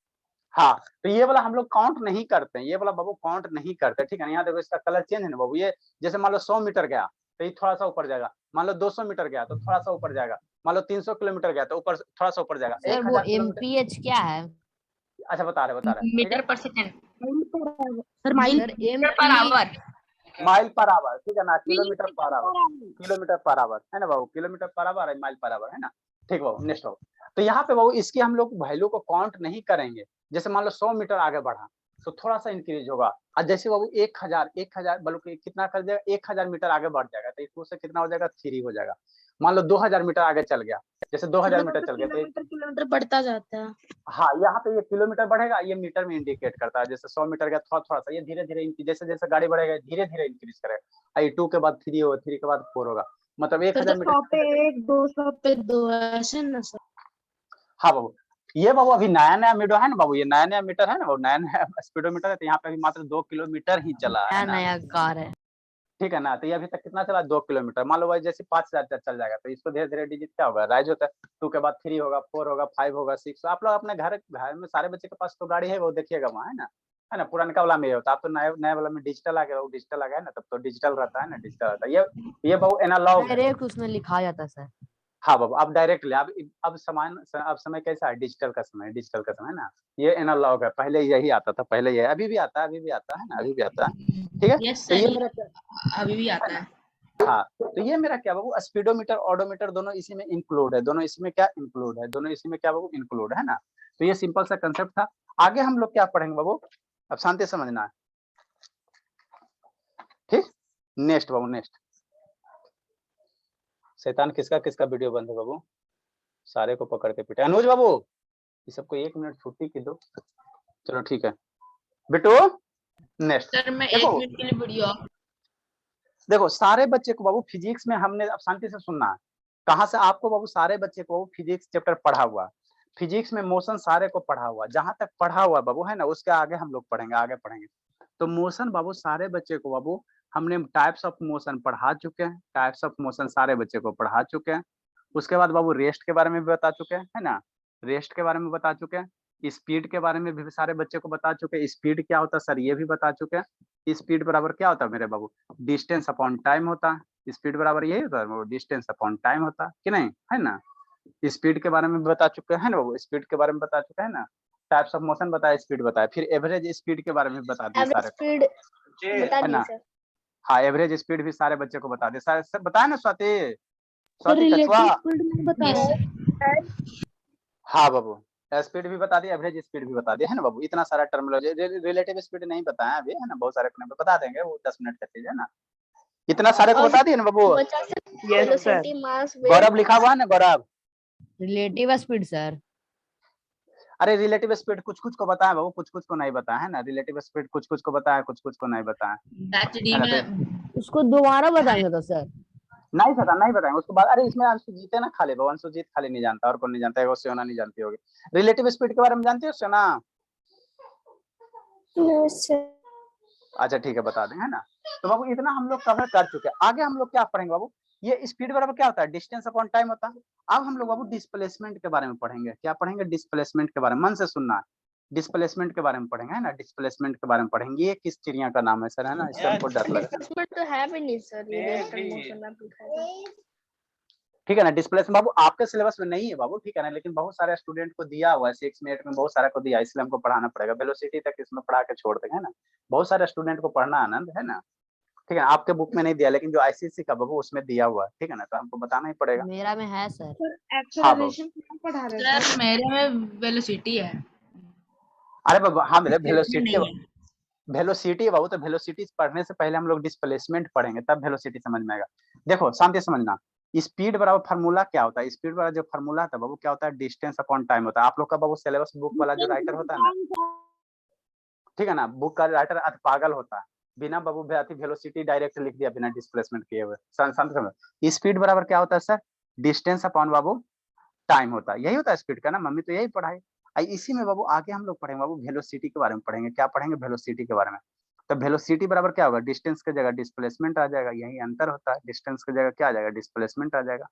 Speaker 1: हाँ, तो ये वाला हम लोग काउंट नहीं करते हैं, ये वाला बाबू काउंट नहीं करते, ठीक है ना। यहाँ देखो इसका कलर चेंज है ना बाबू, ये जैसे मान लो 100 मीटर गया तो ये थोड़ा सा ऊपर जाएगा, मान लो 200 मीटर गया तो थोड़ा सा ऊपर जाएगा, मान लो 300 किलोमीटर गया तो ऊपर थोड़ा सा ऊपर जाएगा।
Speaker 7: सर वो
Speaker 1: 1000 किलोमीटर,
Speaker 7: एमपीएच क्या है?
Speaker 1: अच्छा बता रहे ठीक है?
Speaker 8: Metre per second,
Speaker 3: sir mile
Speaker 7: sir
Speaker 8: metre per hour,
Speaker 1: mile per hour, ठीक है ना, kilometre per hour, kilometre per hour, है ना बाबू, किलोमीटर पर आवर है, माइल पर आवर, है ना, ठीक बाबू। नेक्स्ट बाबू, तो यहाँ पे बाबू इसकी हम लोग वैल्यू को काउंट नहीं करेंगे। जैसे मान लो 100 मीटर आगे बढ़ा तो थोड़ा सा इंक्रीज होगा, और जैसे बाबू 1000 बल्कि कितना कर जाएगा, 1000 मीटर आगे बढ़ जाएगा तो इसको से कितना हो जाएगा, 3 हो जाएगा। मान लो 2000 मीटर आगे चल गया, जैसे 2000 मीटर चल गया तो
Speaker 3: किलोमीटर बढ़ता जाता है।
Speaker 1: हाँ यहाँ पे ये किलोमीटर बढ़ेगा, ये मीटर में इंडिकेट करता है। जैसे 100 मीटर गया थोड़ा थोड़ा सा, ये धीरे धीरे जैसे जैसे गाड़ी बढ़ेगा धीरे धीरे इंक्रीज करेगा। 2 के बाद 3 होगा, 3 के बाद 4 होगा, मतलब 1000 मीटर
Speaker 3: 100 पे 1, 200 पे 2 ऐसे ना सर।
Speaker 1: हाँ बाबू, ये बाबू अभी नया नया मीटर है ना बाबू, ये नया नया मीटर है ना, वो नया नया स्पीडोमीटर है। तो यहाँ पे अभी मात्र 2 किलोमीटर ही चला है ना,
Speaker 7: नया कार है।
Speaker 1: ठीक है ना। तो ये अभी तक कितना चला, 2 किलोमीटर। मान लो भाई जैसे 5000 तक चल जाएगा तो इसको धीरे धीरे डिजिट क्या होगा, राइज होता है। 2 के बाद 3 होगा, 4 होगा, 5 होगा, 6। आप लोग अपने घर में सारे बच्चे के पास तो गाड़ी है, वो देखिएगा वहाँ, है ना। पुराने वाला में ये होता है, आप तो नए वाला में डिजिटल आ गया, वो डिजिटल आ गया ना, तब तो डिजिटल रहता है ना, डिजिटल रहता है। ये बाबू एनालॉग है।
Speaker 7: डायरेक्ट उसमें लिखा जाता है सर।
Speaker 1: हाँ बाबू, अब डायरेक्ट ले, अब समय कैसा है, डिजिटल का समय, डिजिटल का समय ना। ये एनालॉग है, पहले यही आता था, पहले ये अभी भी आता है, अभी भी आता है ना, अभी भी आता है, ठीक है।
Speaker 8: यस
Speaker 1: तो ये
Speaker 8: सर,
Speaker 1: मेरा क्या,
Speaker 8: अभी भी आता है।
Speaker 1: हाँ तो ये मेरा क्या बाबू, स्पीडोमीटर ऑडोमीटर दोनों इसी में इंक्लूड है, दोनों इसी में क्या इंक्लूड है, दोनों इसी में क्या बाबू इंक्लूड है ना। तो ये सिंपल सा कंसेप्ट था। आगे हम लोग क्या पढ़ेंगे बाबू, अब शांति से समझना है, ठीक। नेक्स्ट बाबू, नेक्स्ट। शैतान किसका किसका वीडियो बंद है बाबू, सारे को पकड़ के पीटे। अनुज बाबू ये सबको 1 मिनट छुट्टी की दो, चलो ठीक है बिट्टू। नेक्स्ट
Speaker 8: सर मैं 1 मिनट के लिए वीडियो,
Speaker 1: देखो सारे बच्चे को बाबू फिजिक्स में हमने, अब शांति से सुनना है, कहाँ से आपको बाबू सारे बच्चे को फिजिक्स चैप्टर पढ़ा हुआ, फिजिक्स में मोशन सारे को पढ़ा हुआ, जहां तक पढ़ा हुआ बाबू है ना, उसके आगे हम लोग पढ़ेंगे, आगे पढ़ेंगे। तो मोशन बाबू सारे बच्चे को बाबू हमने टाइप्स ऑफ मोशन पढ़ा चुके हैं, टाइप्स ऑफ मोशन सारे बच्चे को पढ़ा चुके हैं। उसके बाद बाबू रेस्ट के बारे में भी बता चुके हैं, है ना, रेस्ट के बारे में बता चुके हैं। स्पीड के बारे में भी सारे बच्चे को बता चुके। स्पीड क्या होता है सर, ये भी बता चुके हैं। स्पीड बराबर क्या होता है मेरे बाबू, डिस्टेंस अपॉन टाइम होता है। स्पीड बराबर यही होता है वो, डिस्टेंस अपॉन टाइम होता है कि नहीं, है ना। स्पीड के बारे में बता चुके हैं ना बाबू, स्पीड के बारे में बता चुके हैं ना। टाइप्स ऑफ मोशन बताया, स्पीड बताया, फिर एवरेज स्पीड के बारे में बता दिए
Speaker 4: एवरेज
Speaker 1: सारे को,
Speaker 4: स्पीड बता
Speaker 1: है
Speaker 4: दिए
Speaker 1: ना।
Speaker 4: सर।
Speaker 1: हाँ एवरेज स्पीड भी सारे बच्चे को बता दिए, सारे सब बताया ना स्वाति,
Speaker 3: सर
Speaker 1: स्वाति
Speaker 3: रिलेटिव
Speaker 1: कछुआ।
Speaker 3: स्पीड नहीं बताया।
Speaker 1: हाँ बाबू, स्पीड भी बता दिया, एवरेज स्पीड भी बता दिया, है ना बाबू। इतना सारा टर्मिनोलॉजी, रिलेटिव स्पीड नहीं बताया अभी, है ना। बहुत सारे अपने बता देंगे, वो 10 मिनट का चीज है ना। इतना सारे को
Speaker 4: और
Speaker 1: बता दिए ना बाबू।
Speaker 4: बचा सिर्फ वेलोसिटी, मास,
Speaker 1: गौरव लिखा हुआ है ना, गौरव।
Speaker 7: Relative speed sir.
Speaker 1: अरे रिलेटिव स्पीड कुछ कुछ को बताया बाबू, कुछ कुछ को नहीं बताया, है ना। रिलेटिव स्पीड कुछ कुछ को बताया, कुछ कुछ को नहीं बताया,
Speaker 8: बैच डी
Speaker 1: है ना।
Speaker 8: में
Speaker 7: उसको दोबारा बताएंगे तो सर।
Speaker 1: नहीं पता, नहीं बताएंगे उसके बाद। अरे इसमें अंशु जीते ना खाली, बाबू अंशु जीत खाली नहीं जानता, और कौन नहीं जानता है, वो सोना नहीं जानती होगी। रिलेटिव स्पीड के बारे में जानती हो सोना? अच्छा ठीक है, बता दें, है ना। तो बाबू इतना हम लोग कवर कर चुके हैं। आगे हम लोग क्या पढ़ेंगे बाबू, ये स्पीड बराबर क्या होता है, डिस्टेंस अपॉन टाइम होता है। अब हम लोग बाबू डिस्प्लेसमेंट के बारे में पढ़ेंगे। क्या पढ़ेंगे, डिस्प्लेसमेंट के बारे में, मन से सुनना है। डिस्प्लेसमेंट के बारे में पढ़ेंगे, है ना। डिस्प्लेसमेंट के बारे में पढ़ेंगे। ये किस चिड़िया का नाम है सर, है ना, इससे हमको डर लगा।
Speaker 4: डिस्प्लेसमेंट तो है भी नहीं सर, ये वेक्टर मोशन में लिखा है।
Speaker 1: ठीक है ना। डिस्प्लेसमेंट बाबू आपके सिलेबस में नहीं है बाबू, ठीक है ना, लेकिन बहुत सारे स्टूडेंट को दिया हुआ है 6 में 8 में, बहुत सारे को दिया, इसलिए हमको पढ़ाना पड़ेगा। वेलोसिटी तक इसमें पढ़ा के छोड़ देंगे, है ना। बहुत सारे स्टूडेंट को पढ़ना आनंद, है ना। ठीक है, आपके बुक में नहीं दिया, लेकिन जो आईसीएससी का बाबू उसमें दिया हुआ है, ठीक है ना, तो हमको बताना ही पड़ेगा।
Speaker 7: मेरा में है सर।
Speaker 1: हाँ बाबू।
Speaker 3: पढ़ा रहे
Speaker 8: सर मेरे में वेलोसिटी है।
Speaker 1: अरे बाबू हाँ मेरे
Speaker 8: Displacement
Speaker 1: वेलोसिटी,
Speaker 8: नहीं है।
Speaker 1: वेलोसिटी है बाबू, तो वेलोसिटी पढ़ने से पहले हम लोग डिस्प्लेसमेंट पढ़ेंगे, तब वेलोसिटी समझ में आएगा। देखो शांति समझना, स्पीड बराबर फार्मूला क्या होता है, स्पीड बराबर जो फार्मूला होता है बाबू क्या होता है, डिस्टेंस अपॉन टाइम होता है। आप लोग का बाबू सिलेबस बुक वाला जो राइटर होता है ना, ठीक है ना, बुक का राइटर अति पागल होता है, बिना बाबू वेलोसिटी डायरेक्ट लिख दिया बिना डिस्प्लेसमेंट किए हुए। शांति समझ, स्पीड बराबर क्या होता है सर, डिस्टेंस अपॉन बाबू टाइम होता है। यही होता है स्पीड का ना, मम्मी तो यही पढ़ाई। इसी में बाबू आगे हम लोग पढ़ेंगे बाबू वेलोसिटी के बारे में पढ़ेंगे। क्या पढ़ेंगे, वेलोसिटी के बारे में। तो वेलोसिटी बराबर क्या होगा, डिस्टेंस की जगह डिस्प्लेसमेंट आ जाएगा, यही अंतर होता है। डिस्टेंस की जगह क्या आ जाएगा, डिस्प्लेसमेंट आ जाएगा,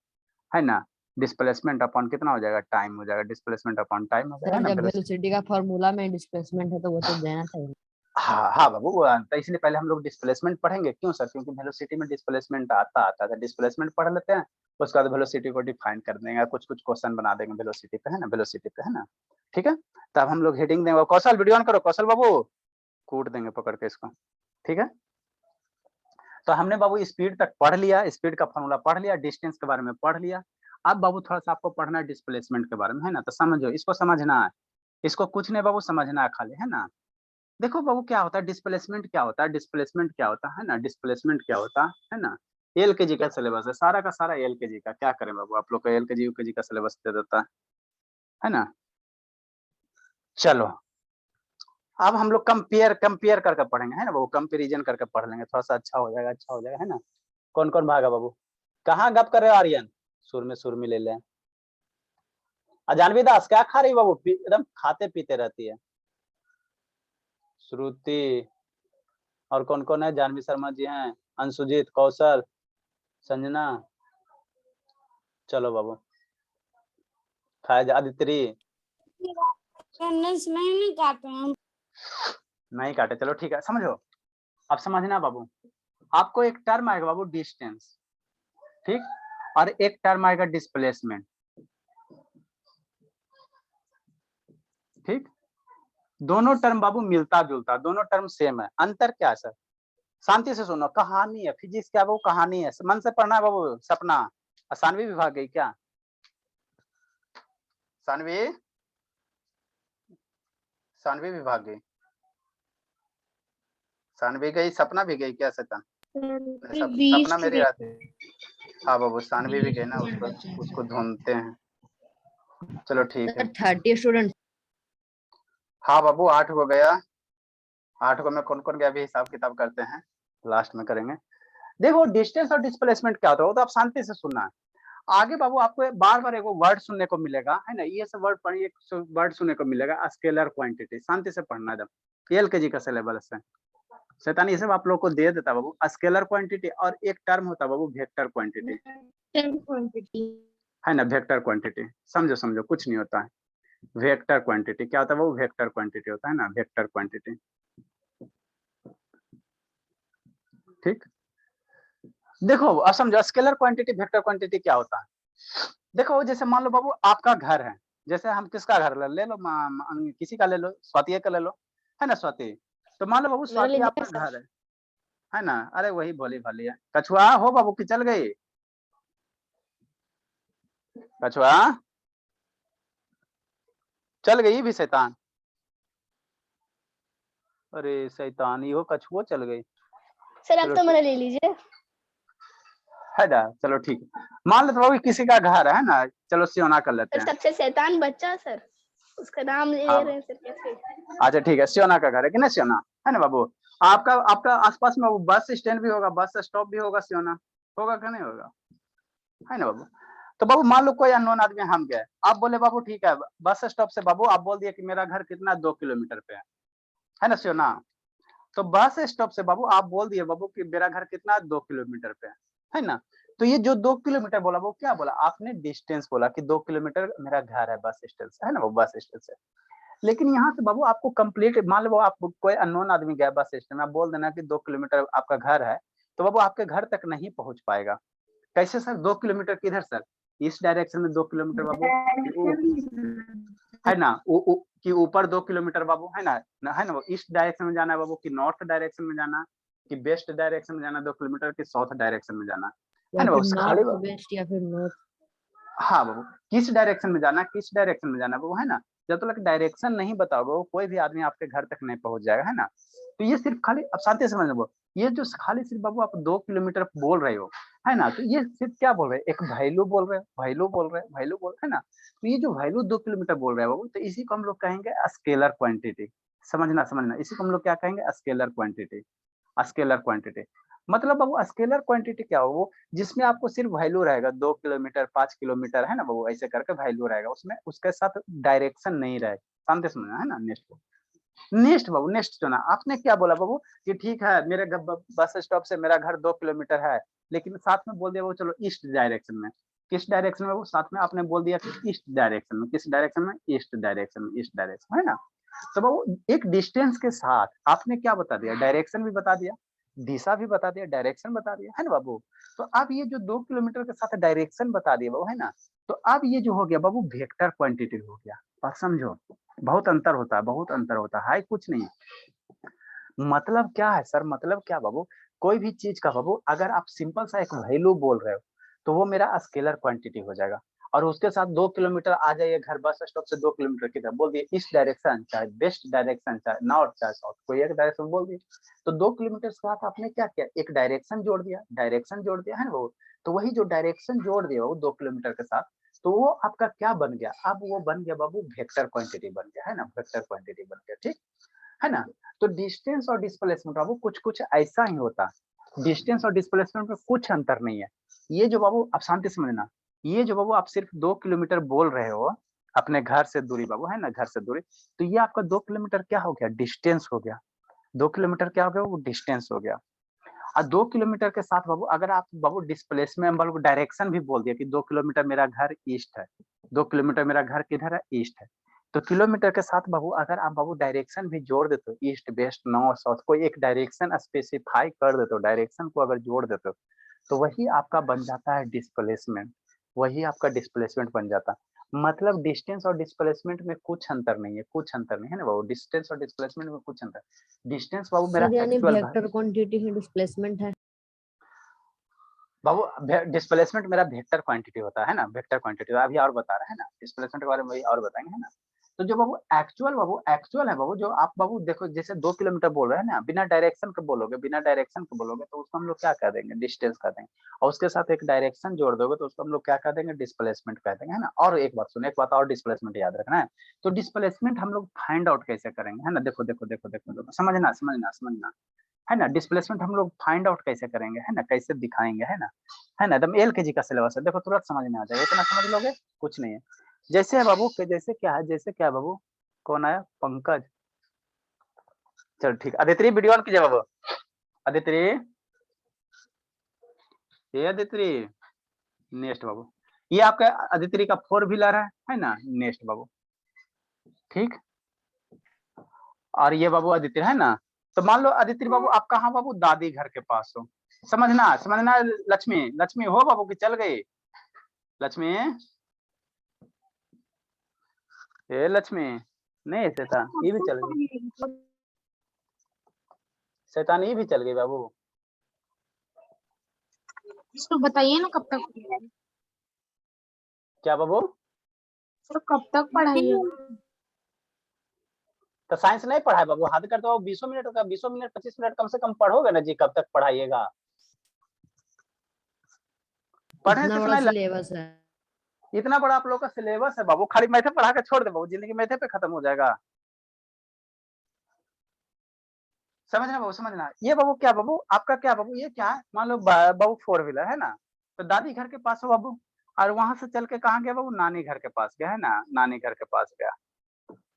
Speaker 1: है ना। डिस्प्लेसमेंट अपॉन कितना हो जाएगा, टाइम हो जाएगा, डिस्प्लेसमेंट अपॉन टाइम हो जाएगा
Speaker 7: सर
Speaker 1: ना।
Speaker 7: जब वेलोसिटी का फॉर्मूला में डिस्प्लेसमेंट है तो वो तो देना चाहिए।
Speaker 1: हाँ हाँ बाबू, वो आता है, इसलिए पहले हम लोग डिस्प्लेसमेंट पढ़ेंगे। क्यों सर, क्योंकि वेलोसिटी में डिस्प्लेसमेंट आता था। डिस्प्लेसमेंट पढ़ लेते हैं, उसके बाद वेलोसिटी को डिफाइन कर देंगे, कुछ कुछ क्वेश्चन बना देंगे वेलोसिटी पे, है ना, वेलोसिटी पे, है ना। ठीक है, तब हम लोग हेडिंग देंगे। कौशल वीडियो ऑन करो, कौशल बाबू कूट देंगे पकड़ के इसको, ठीक है। तो हमने बाबू स्पीड तक पढ़ लिया, स्पीड का फॉर्मूला पढ़ लिया, डिस्टेंस के बारे में पढ़ लिया। अब बाबू थोड़ा सा आपको पढ़ना है डिस्प्लेसमेंट के बारे में, है ना। तो समझो, इसको समझना है, इसको कुछ नहीं बाबू समझना है खाली, है ना। देखो बाबू क्या होता है डिस्प्लेसमेंट, क्या होता है डिस्प्लेसमेंट, क्या होता है ना, डिस्प्लेसमेंट क्या होता है ना। एलकेजी का सिलेबस है सारा का सारा, एलकेजी का। क्या करें बाबू, आप लोग का एलकेजी यूकेजी का सिलेबस दे देता है ना। चलो अब हम लोग कंपेयर करके पढ़ेंगे, है ना बाबू, कंपेरिजन करके पढ़ लेंगे, थोड़ा सा अच्छा हो जाएगा, अच्छा हो जाएगा, है ना। कौन कौन भागा बाबू, कहाँ गप कर रहे हो आर्यन, सुर में ले लें। जानवी दास क्या खा रही बाबू, एकदम खाते पीते रहती है। श्रुति, और कौन कौन है, जानवी शर्मा जी हैं, अंशुजीत, कौशल, संजना। चलो बाबू खाया जा। आदित्य
Speaker 2: अटेंडेंस नहीं काटे हम।
Speaker 1: नहीं काटे, चलो ठीक है, समझो। अब समझना बाबू, आपको एक टर्म आएगा बाबू डिस्टेंस, ठीक, और एक टर्म आएगा डिस्प्लेसमेंट, ठीक। दोनों टर्म बाबू मिलता जुलता, दोनों टर्म सेम है। अंतर क्या है सर, शांति से सुनो, कहानी है, फिजिक्स क्या बाबू, कहानी है, मन से पढ़ना है बाबू। सपना सानवी विभाग गई क्या, सानवी विभाग गई, सानवी गई, सपना भी गई क्या सपना, सपना मेरी आती है। हाँ बाबू सानवी भी गई ना, उसको ढूंढते हैं। चलो ठीक है।
Speaker 7: 30 स्टूडेंट।
Speaker 1: हाँ बाबू 8 को गया, 8 को में कौन कौन गया, अभी हिसाब किताब करते हैं, लास्ट में करेंगे। देखो डिस्टेंस और डिस्प्लेसमेंट क्या होता है, वो तो आप शांति से सुनना है। आगे बाबू आपको बार बार एक वर्ड सुनने को मिलेगा, है ना, ये सब वर्ड पढ़िए, वर्ड सुनने को मिलेगा, स्केलर क्वांटिटी। शांति से पढ़ना एकदम, एलकेजी का सिलेबस है। शैतानी ये सब आप लोग को दे देता बाबू, स्केलर क्वांटिटी, और एक टर्म होता बाबू वेक्टर क्वांटिटी, है ना, वेक्टर क्वांटिटी। समझो समझो, कुछ नहीं होता है। वेक्टर क्वांटिटी क्या होता है बाबू? वेक्टर क्वांटिटी होता है ना, वेक्टर क्वांटिटी। ठीक, देखो अब समझो स्केलर क्वांटिटी वेक्टर क्वांटिटी क्या होता है। देखो जैसे मान लो बाबू आपका घर है, जैसे हम किसका घर ले लो, किसी का ले लो, स्वाति का ले लो, है ना स्वाति। तो मान लो बाबू
Speaker 4: मेरा
Speaker 1: स्वाति
Speaker 4: लीजिए
Speaker 1: आपका
Speaker 4: सर।
Speaker 1: घर है ना। अरे वही भोली भाली है। कछुआ हो बाबू की चल गई? कछुआ चल गई भी शैतान। अरे शैतान ही हो, कछुआ चल गई।
Speaker 4: सर आप
Speaker 1: चलो
Speaker 4: तो
Speaker 1: ठीक
Speaker 4: मेरा ले लीजिए।
Speaker 1: है ना, चलो ठीक है। मान लो बाबू किसी का घर है ना, चलो सियोना कर लेते
Speaker 4: सर
Speaker 1: हैं।
Speaker 4: सबसे शैतान बच्चा सर, उसका नाम ले
Speaker 1: हाँ
Speaker 4: रहे हैं सर कैसे?
Speaker 1: अच्छा ठीक है, सियोना का घर है कि ना, सियोना है ना बाबू। आपका आपका आसपास में वो बस स्टैंड भी होगा, बस स्टॉप भी होगा, सियोना होगा कि नहीं होगा, है ना बाबू। तो बाबू मान लो कोई अननोन आदमी हम गए, आप बोले बाबू ठीक है बस स्टॉप से बाबू आप बोल दिए कि मेरा घर कितना 2 किलोमीटर पे है ना सियोना। तो बस स्टॉप से बाबू आप बोल दिए बाबू कि मेरा घर कितना 2 किलोमीटर पे है ना। तो ये जो 2 किलोमीटर बोला वो क्या बोला आपने? डिस्टेंस बोला कि 2 किलोमीटर मेरा घर है बस स्टैंड से, है ना वो बस स्टैंड से। लेकिन यहाँ से बाबू आपको कंप्लीट मान लो आप कोई अननोन आदमी गया बस स्टैंड में, आप बोल देना कि 2 किलोमीटर आपका घर है, तो बाबू आपके घर तक नहीं पहुंच पाएगा। कैसे सर 2 किलोमीटर किधर सर? इस डायरेक्शन में 2 किलोमीटर बाबू है ना, कि ऊपर 2 किलोमीटर बाबू है ना वो ईस्ट डायरेक्शन में जाना है बाबू, कि नॉर्थ डायरेक्शन में जाना, कि वेस्ट डायरेक्शन में जाना 2 किलोमीटर, की साउथ डायरेक्शन में जाना, है
Speaker 7: या
Speaker 1: ना
Speaker 7: फिर
Speaker 1: बाबू खाली।
Speaker 7: नॉर्थ वेस्ट या फिर नॉर्थ।
Speaker 1: हाँ बाबू किस डायरेक्शन में जाना, किस डायरेक्शन में जाना बाबू, है ना। जब तक डायरेक्शन नहीं बताओगे वो कोई भी आदमी आपके घर तक नहीं पहुंच जाएगा, है ना। तो ये सिर्फ खाली अब शांति से समझ लो, ये जो खाली सिर्फ बाबू आप 2 किलोमीटर बोल रहे हो, है ना, तो ये सिर्फ क्या बोल रहे हैं? एक वैल्यू बोल रहे हैं, वैल्यू बोल रहे हैं, वैल्यू बोल रहे हैं ना। तो ये जो वैल्यू 2 किलोमीटर बोल रहे हैं बाबू, तो इसी को हम लोग कहेंगे स्केलर क्वांटिटी। समझना समझना, इसी को हम लोग क्या कहेंगे? Scalar quantity. स्केलर क्वांटिटी मतलब बाबू स्केलर क्वांटिटी क्या हो? वो जिसमें आपको सिर्फ वैल्यू रहेगा 2 किलोमीटर 5 किलोमीटर, है ना बाबू, ऐसे करके वैल्यू रहेगा उसमें, उसके साथ डायरेक्शन नहीं रहेगा। शांति समझना, है ना। नेक्स्ट बाबू नेक्स्ट चुना आपने, क्या बोला बाबू कि ठीक है मेरे बस स्टॉप से मेरा घर 2 किलोमीटर है, लेकिन साथ में बोल दिया वो चलो ईस्ट डायरेक्शन में। किस डायरेक्शन में? वो साथ में आपने बोल दिया कि ईस्ट डायरेक्शन में। किस डायरेक्शन में? ईस्ट डायरेक्शन में, ईस्ट डायरेक्शन, है ना। तो बाबू एक डिस्टेंस के साथ आपने क्या बता दिया? डायरेक्शन भी बता दिया, दिशा भी बता दिया, डायरेक्शन बता दिया, है ना बाबू। तो अब ये जो 2 किलोमीटर के साथ डायरेक्शन बता दिया बाबू, है ना। तो अब ये जो हो गया बाबू वेक्टर क्वांटिटी हो गया। और समझो बहुत अंतर होता है, बहुत अंतर होता है, हाय कुछ नहीं। मतलब क्या है सर? मतलब क्या बाबू? कोई भी चीज का बाबू अगर आप सिंपल सा एक वैल्यू बोल रहे हो तो वो मेरा स्केलर क्वांटिटी हो जाएगा। और उसके साथ 2 किलोमीटर आ जाइए घर बस स्टॉप से 2 किलोमीटर की तरफ बोल दिए ईस्ट डायरेक्शन, चाहे वेस्ट डायरेक्शन, चाहे नॉर्थ चाहे साउथ, कोई एक डायरेक्शन बोल दिए। तो 2 किलोमीटर के साथ आपने क्या किया? एक डायरेक्शन जोड़ दिया, डायरेक्शन जोड़ दिया, है ना वो। तो वही जो डायरेक्शन जोड़ दिया वो 2 किलोमीटर के साथ, तो वो आपका क्या बन गया? अब वो बन गया बाबू वेक्टर क्वांटिटी बन गया, है ना, वेक्टर क्वांटिटी बन गया, ठीक है ना। तो डिस्टेंस और डिस्प्लेसमेंट बाबू कुछ कुछ ऐसा ही होता है, डिस्टेंस और डिस्प्लेसमेंट में कुछ अंतर नहीं है। ये जो बाबू आप शांति समझना, ये जो बाबू आप सिर्फ 2 किलोमीटर बोल रहे हो अपने घर से दूरी बाबू, है ना, घर से दूरी, तो ये आपका 2 किलोमीटर क्या हो गया? डिस्टेंस हो गया। 2 किलोमीटर क्या हो गया? वो डिस्टेंस हो गया। और 2 किलोमीटर के साथ बाबू अगर आप बाबू डिस्प्लेसमेंट बाबू डायरेक्शन भी बोल दिया कि 2 किलोमीटर मेरा घर ईस्ट है, 2 किलोमीटर मेरा घर किधर है? ईस्ट है। तो किलोमीटर के साथ बाबू अगर आप बाबू डायरेक्शन भी जोड़ देते हो, ईस्ट वेस्ट नॉर्थ साउथ, कोई एक डायरेक्शन स्पेसिफाई कर देते हो, डायरेक्शन को अगर जोड़ देते हो, तो वही आपका बन जाता है डिस्प्लेसमेंट। वही आपका डिस्प्लेसमेंट बन जाता है। मतलब डिस्टेंस और डिस्प्लेसमेंट में कुछ अंतर नहीं है, कुछ अंतर नहीं है ना बाबू, डिस्टेंस और डिस्प्लेसमेंट में कुछ अंतर। डिस्टेंस बाबू मेरा
Speaker 7: सर यानी
Speaker 1: एक्चुअल
Speaker 7: वेक्टर क्वांटिटी है, डिस्प्लेसमेंट है।
Speaker 1: बाबू डिस्प्लेसमेंट मेरा वेक्टर क्वांटिटी होता है ना, वेक्टर क्वांटिटी अभी और बता रहे हैं ना, डिस्प्लेसमेंट के बारे में वही और बताएंगे, है ना। तो जो बाबू एक्चुअल है बाबू, जो आप बाबू देखो जैसे 2 किलोमीटर बोल रहे हैं ना, बिना डायरेक्शन के बोलोगे, बिना डायरेक्शन के बोलोगे तो उसको हम लोग क्या कह देंगे? डिस्टेंस कह देंगे। और उसके साथ एक डायरेक्शन जोड़ दोगे तो उसको हम लोग क्या कह देंगे? डिस्प्लेसमेंट कह देंगे, है ना। और एक बात सुनो, एक बात और डिस्प्लेसमेंट याद रखना है। तो डिस्प्लेसमेंट हम लोग फाइंड आउट कैसे करेंगे, है ना। देखो देखो देखो देखो देखो समझना समझना समझना, है ना। डिस्प्लेसमेंट हम लोग फाइंड आउट कैसे करेंगे, है ना, कैसे दिखाएंगे, है ना। एकदम एलकेजी का सिलेबस है, देखो तुरंत समझ में आ जाएगा, इतना समझ लोगे कुछ नहीं है। जैसे है बाबू जैसे क्या है, जैसे क्या है बाबू, कौन आया? पंकज। चलो ठीक, अदिति वीडियो ऑन कीजिए बाबू। अदिति, ये अदिति नेक्स्ट बाबू, ये आपका अदिति का 4 व्हीलर है ना, नेक्स्ट बाबू। ठीक। और ये बाबू अदिति है ना, तो मान लो अदिति बाबू आप कहाँ बाबू, दादी घर के पास हो। समझना समझना लक्ष्मी, लक्ष्मी हो बाबू कि चल गई लक्ष्मी? ए लक्ष्मी नहीं है शैतान, ये भी चल गई, शैतान ये भी चल गई बाबू।
Speaker 3: इसको बताइए ना कब तक
Speaker 1: क्या बाबू?
Speaker 3: तो कब तक पढ़ाई होगी?
Speaker 1: तो साइंस नहीं पढ़ाए बाबू, हद करते हो 20 मिनट का, 20 मिनट 25 मिनट कम से कम पढ़ोगे ना जी, कब तक पढ़ाइएगा? पढ़ने
Speaker 7: इतना
Speaker 1: से
Speaker 7: बड़ा
Speaker 1: समय
Speaker 7: सिलेबस है।
Speaker 1: इतना बड़ा आप लोग का सिलेबस है बाबू, खाली मैथे पढ़ा के छोड़ दे बाबू, जिंदगी मैथे पे खत्म हो जाएगा। समझना बाबू, समझना। ये बाबू क्या बाबू, आपका क्या बाबू, ये क्या है? मान लो बाबू 4 व्हीलर है ना, तो दादी घर के पास हो बाबू, और वहां से चल के कहाँ गया बाबू, नानी घर के पास गया है ना, नानी घर के पास गया।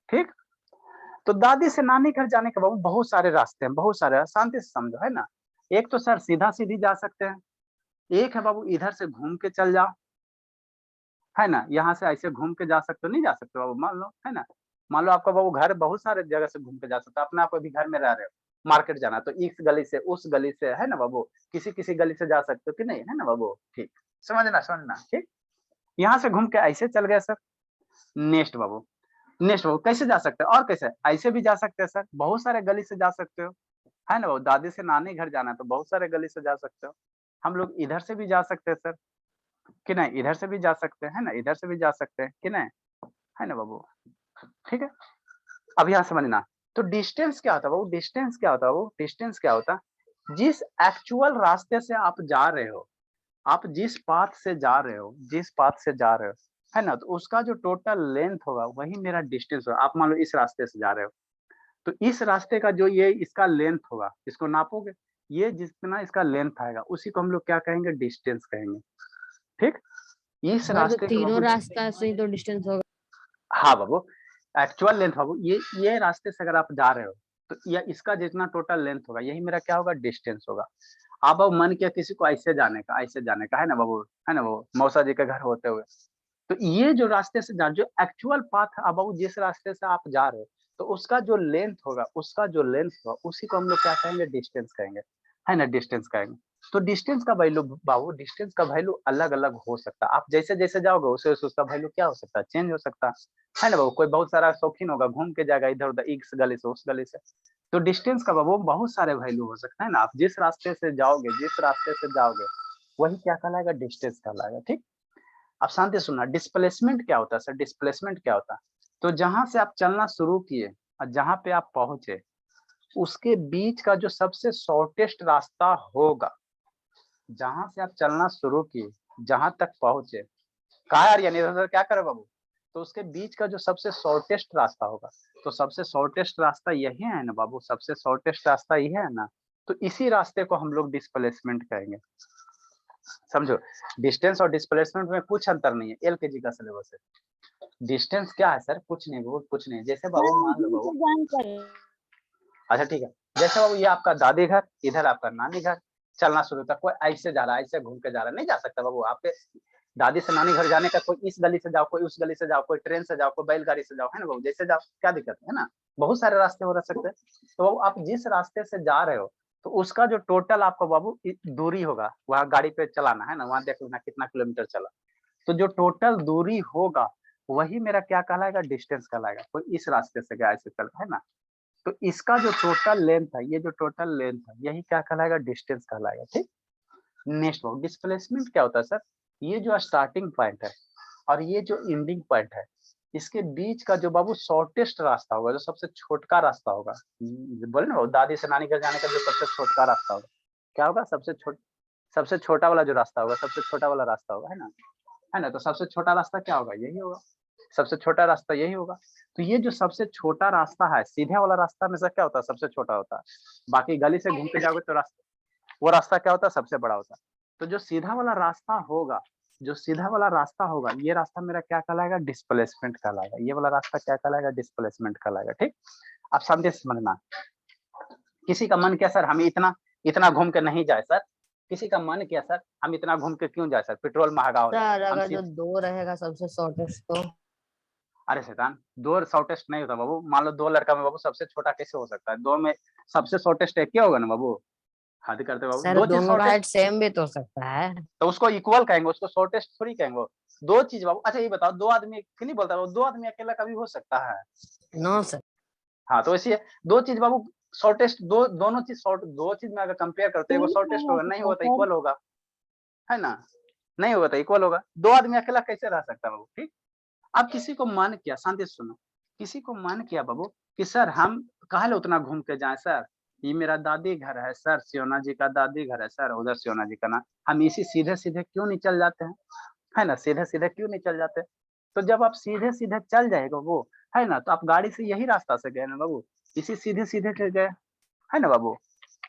Speaker 1: ठीक। तो दादी से नानी घर जाने के बाबू बहुत सारे रास्ते हैं, बहुत सारे, शांति से समझो है ना। एक तो सर सीधा सीधी जा सकते हैं, एक है बाबू इधर से घूम के चल जाओ, है ना, यहाँ से ऐसे घूम के जा सकते हो, नहीं जा सकते बाबू, मान लो है ना, मान लो आपका बाबू घर बहुत सारे जगह से घूम के जा सकते हो, अपने आप अभी घर में रह रहे हो, मार्केट जाना तो इस गली से उस गली से, है ना बाबू, किसी किसी गली से जा सकते हो कि नहीं, है ना बाबू। ठीक, समझना समझना। ठीक, यहाँ से घूम के ऐसे चल गए सर। नेक्स्ट बाबू, नेक्स्ट बाबू कैसे जा सकते हो, और कैसे, ऐसे भी जा सकते हैं सर, बहुत सारे गली से जा सकते हो, है ना बाबू। दादी से नानी घर जाना है तो बहुत सारे गली से जा सकते हो। हम लोग इधर से भी जा सकते हैं सर कि नहीं, इधर से भी जा सकते हैं, है ना, इधर से भी जा सकते हैं कि नहीं, है ना बाबू। ठीक है, अब यहाँ समझना। तो डिस्टेंस क्या होता है बाबू, डिस्टेंस क्या होता है बाबू, डिस्टेंस क्या होता है, जिस एक्चुअल रास्ते से आप जा रहे हो, आप जिस पाथ से जा रहे हो, जिस पाथ से जा रहे हो, है ना, तो उसका जो टोटल लेंथ होगा वही मेरा डिस्टेंस होगा। आप मान लो इस रास्ते से जा रहे हो, तो इस रास्ते का जो ये इसका लेंथ होगा, इसको नापोगे, ये जितना इसका लेंथ आएगा उसी को हम लोग क्या कहेंगे, डिस्टेंस कहेंगे। ठीक, इस
Speaker 7: सर तो
Speaker 1: रास्ते के
Speaker 7: तीनों
Speaker 1: बाबू,
Speaker 7: रास्ता से ही तो डिस्टेंस होगा।
Speaker 1: हाँ बाबू, एक्चुअल लेंथ बाबू, ये रास्ते से अगर आप जा रहे हो तो ये इसका जितना टोटल लेंथ होगा यही मेरा क्या होगा, डिस्टेंस होगा। आप बाबू मन किया किसी को ऐसे जाने का, ऐसे जाने का, है ना बाबू, है ना बाबू, मौसा जी के घर होते हुए, तो ये जो रास्ते से जा, जो एक्चुअल पाथ है बाबू, जिस रास्ते से आप जा रहे हो, तो उसका जो लेंथ होगा, उसका जो लेंथ होगा उसी को हम लोग क्या कहेंगे, डिस्टेंस कहेंगे, है ना, डिस्टेंस कहेंगे। तो डिस्टेंस का वैल्यू बाबू, डिस्टेंस का वैल्यू अलग अलग हो सकता है। आप जैसे जैसे जाओगे वैसे वैसे उसका वैल्यू क्या हो सकता है, चेंज हो सकता है ना बाबू। कोई बहुत सारा शौकीन होगा, घूम के जाएगा इधर उधर, इस गली से उस गली से, तो डिस्टेंस का बाबू बहुत सारे वैल्यू हो सकता है ना। आप जिस रास्ते से जाओगे, जिस रास्ते से जाओगे वही क्या कहलाएगा, डिस्टेंस कहलाएगा। ठीक, अब शांति सुनना। डिस्प्लेसमेंट क्या होता है सर, डिस्प्लेसमेंट क्या होता है, तो जहां से आप चलना शुरू किए और जहां पे आप पहुंचे उसके बीच का जो सबसे शॉर्टेस्ट रास्ता होगा, जहां से आप चलना शुरू किए जहां तक पहुंचे, कहा यार यानी इधर क्या करे बाबू, तो उसके बीच का जो सबसे शॉर्टेस्ट रास्ता होगा, तो सबसे शॉर्टेस्ट रास्ता यही है ना बाबू, सबसे शॉर्टेस्ट रास्ता यही है ना, तो इसी रास्ते को हम लोग डिस्प्लेसमेंट कहेंगे। समझो, डिस्टेंस और डिस्प्लेसमेंट में कुछ अंतर नहीं है, एलकेजी का सिलेबस है। डिस्टेंस क्या है सर, कुछ नहीं, बहुत कुछ नहीं। जैसे बाबू मान लो बाबू, अच्छा ठीक है, जैसे बाबू ये आपका दादी घर, इधर आपका नानी घर, चलना शुरू था, कोई ऐसे जा रहा है, ऐसे घूम के जा रहा है, नहीं जा सकता बाबू। आपके दादी से नानी घर जाने का, कोई इस गली से जाओ, कोई उस गली से जाओ, कोई ट्रेन से जाओ, कोई बैलगाड़ी से जाओ, है ना बाबू, जैसे जाओ, क्या दिक्कत है ना, बहुत सारे रास्ते हो रह सकते हैं। तो बाबू आप जिस रास्ते से जा रहे हो, तो उसका जो टोटल आपका बाबू दूरी होगा, वहाँ गाड़ी पे चलाना है ना, वहाँ देख लेना कितना किलोमीटर चला, तो जो टोटल दूरी होगा वही मेरा क्या कहलाएगा, डिस्टेंस कहलाएगा। कोई इस रास्ते से गया ऐसे चल, है ना, तो इसका जो टोटल लेंथ है, ये जो टोटल लेंथ है यही क्या कहलाएगा, डिस्टेंस कहलाएगा। ठीक, नेक्स्ट बाबू, डिस्प्लेसमेंट क्या होता है सर, ये जो स्टार्टिंग पॉइंट है और ये जो एंडिंग पॉइंट है, इसके बीच का जो बाबू शॉर्टेस्ट रास्ता होगा, जो सबसे छोटका रास्ता होगा, बोले ना दादी से नानी घर जाने का जो सबसे छोटका रास्ता होगा, क्या होगा, सबसे छोटा वाला जो रास्ता होगा, सबसे छोटा वाला रास्ता होगा, है ना, तो सबसे छोटा रास्ता क्या होगा, यही होगा, सबसे छोटा रास्ता यही होगा। तो ये जो सबसे छोटा रास्ता है, सीधे वाला रास्ता में से क्या होता है, सबसे छोटा होता है। बाकी गली से घूम के जाओगे तो रास्ता, वो रास्ता क्या होता है, सबसे बड़ा होता है। तो जो सीधा वाला रास्ता होगा, जो सीधा वाला रास्ता होगा, ये रास्ता मेरा क्या कहलाएगा, डिस्प्लेसमेंट कहलाएगा। ये वाला रास्ता क्या कहलाएगा, डिस्प्लेसमेंट कहलाएगा। ठीक, अब समझे, समझना। किसी का मन क्या सर, हम इतना घूम के नहीं जाए सर, किसी का मन क्या सर, हम इतना घूम के क्यों जाए सर, पेट्रोल महंगा हो रहा है,
Speaker 7: सर
Speaker 1: हम
Speaker 7: अगर जो 2 रहेगा सबसे शॉर्टेस्ट तो
Speaker 1: अरे शैतान, दो शॉर्टेस्ट नहीं होता बाबू। मान लो दो लड़का में बाबू सबसे छोटा कैसे हो सकता है? दो में सबसे शॉर्टेस्ट एक ही होगा ना बाबू। हद करते बाबू,
Speaker 7: सर
Speaker 1: दो चीज
Speaker 7: दोनों का हाइट
Speaker 1: शॉर्टेस्ट
Speaker 7: सेम भी तो हो सकता है।
Speaker 1: तो उसको इक्वल कहेंगे, उसको शॉर्टेस्ट थोड़ी कहेंगे। दो चीज बाबू। अच्छा ये बताओ, दो आदमी क्यों नहीं बोलता बाबू? दो आदमी अकेला कभी हो सकता है?
Speaker 7: No sir.
Speaker 1: हाँ तो इसी दो चीज बाबू शॉर्टेस्ट, दो दोनों चीज शॉर्ट, दो चीज में अगर कंपेयर करते हैं शॉर्टेस्ट होगा, नहीं होगा तो इक्वल होगा, है ना? नहीं होगा तो इक्वल होगा। दो आदमी अकेला कैसे रह सकता है बाबू? ठीक। अब किसी को मन किया, शांति से सुनो, किसी को मन किया बाबू कि सर हम काहे उतना घूम के जाए सर, ये मेरा दादी घर है सर, सियोना जी का दादी घर है सर, उधर सियोना जी का ना, हम इसी सीधे सीधे क्यों नहीं चल जाते हैं? है ना, सीधे सीधे क्यों नहीं चल जाते? तो जब आप सीधे सीधे चल जाएगा वो, है ना, तो आप गाड़ी से यही रास्ता से गए ना बाबू, इसी सीधे सीधे के गए, है ना बाबू?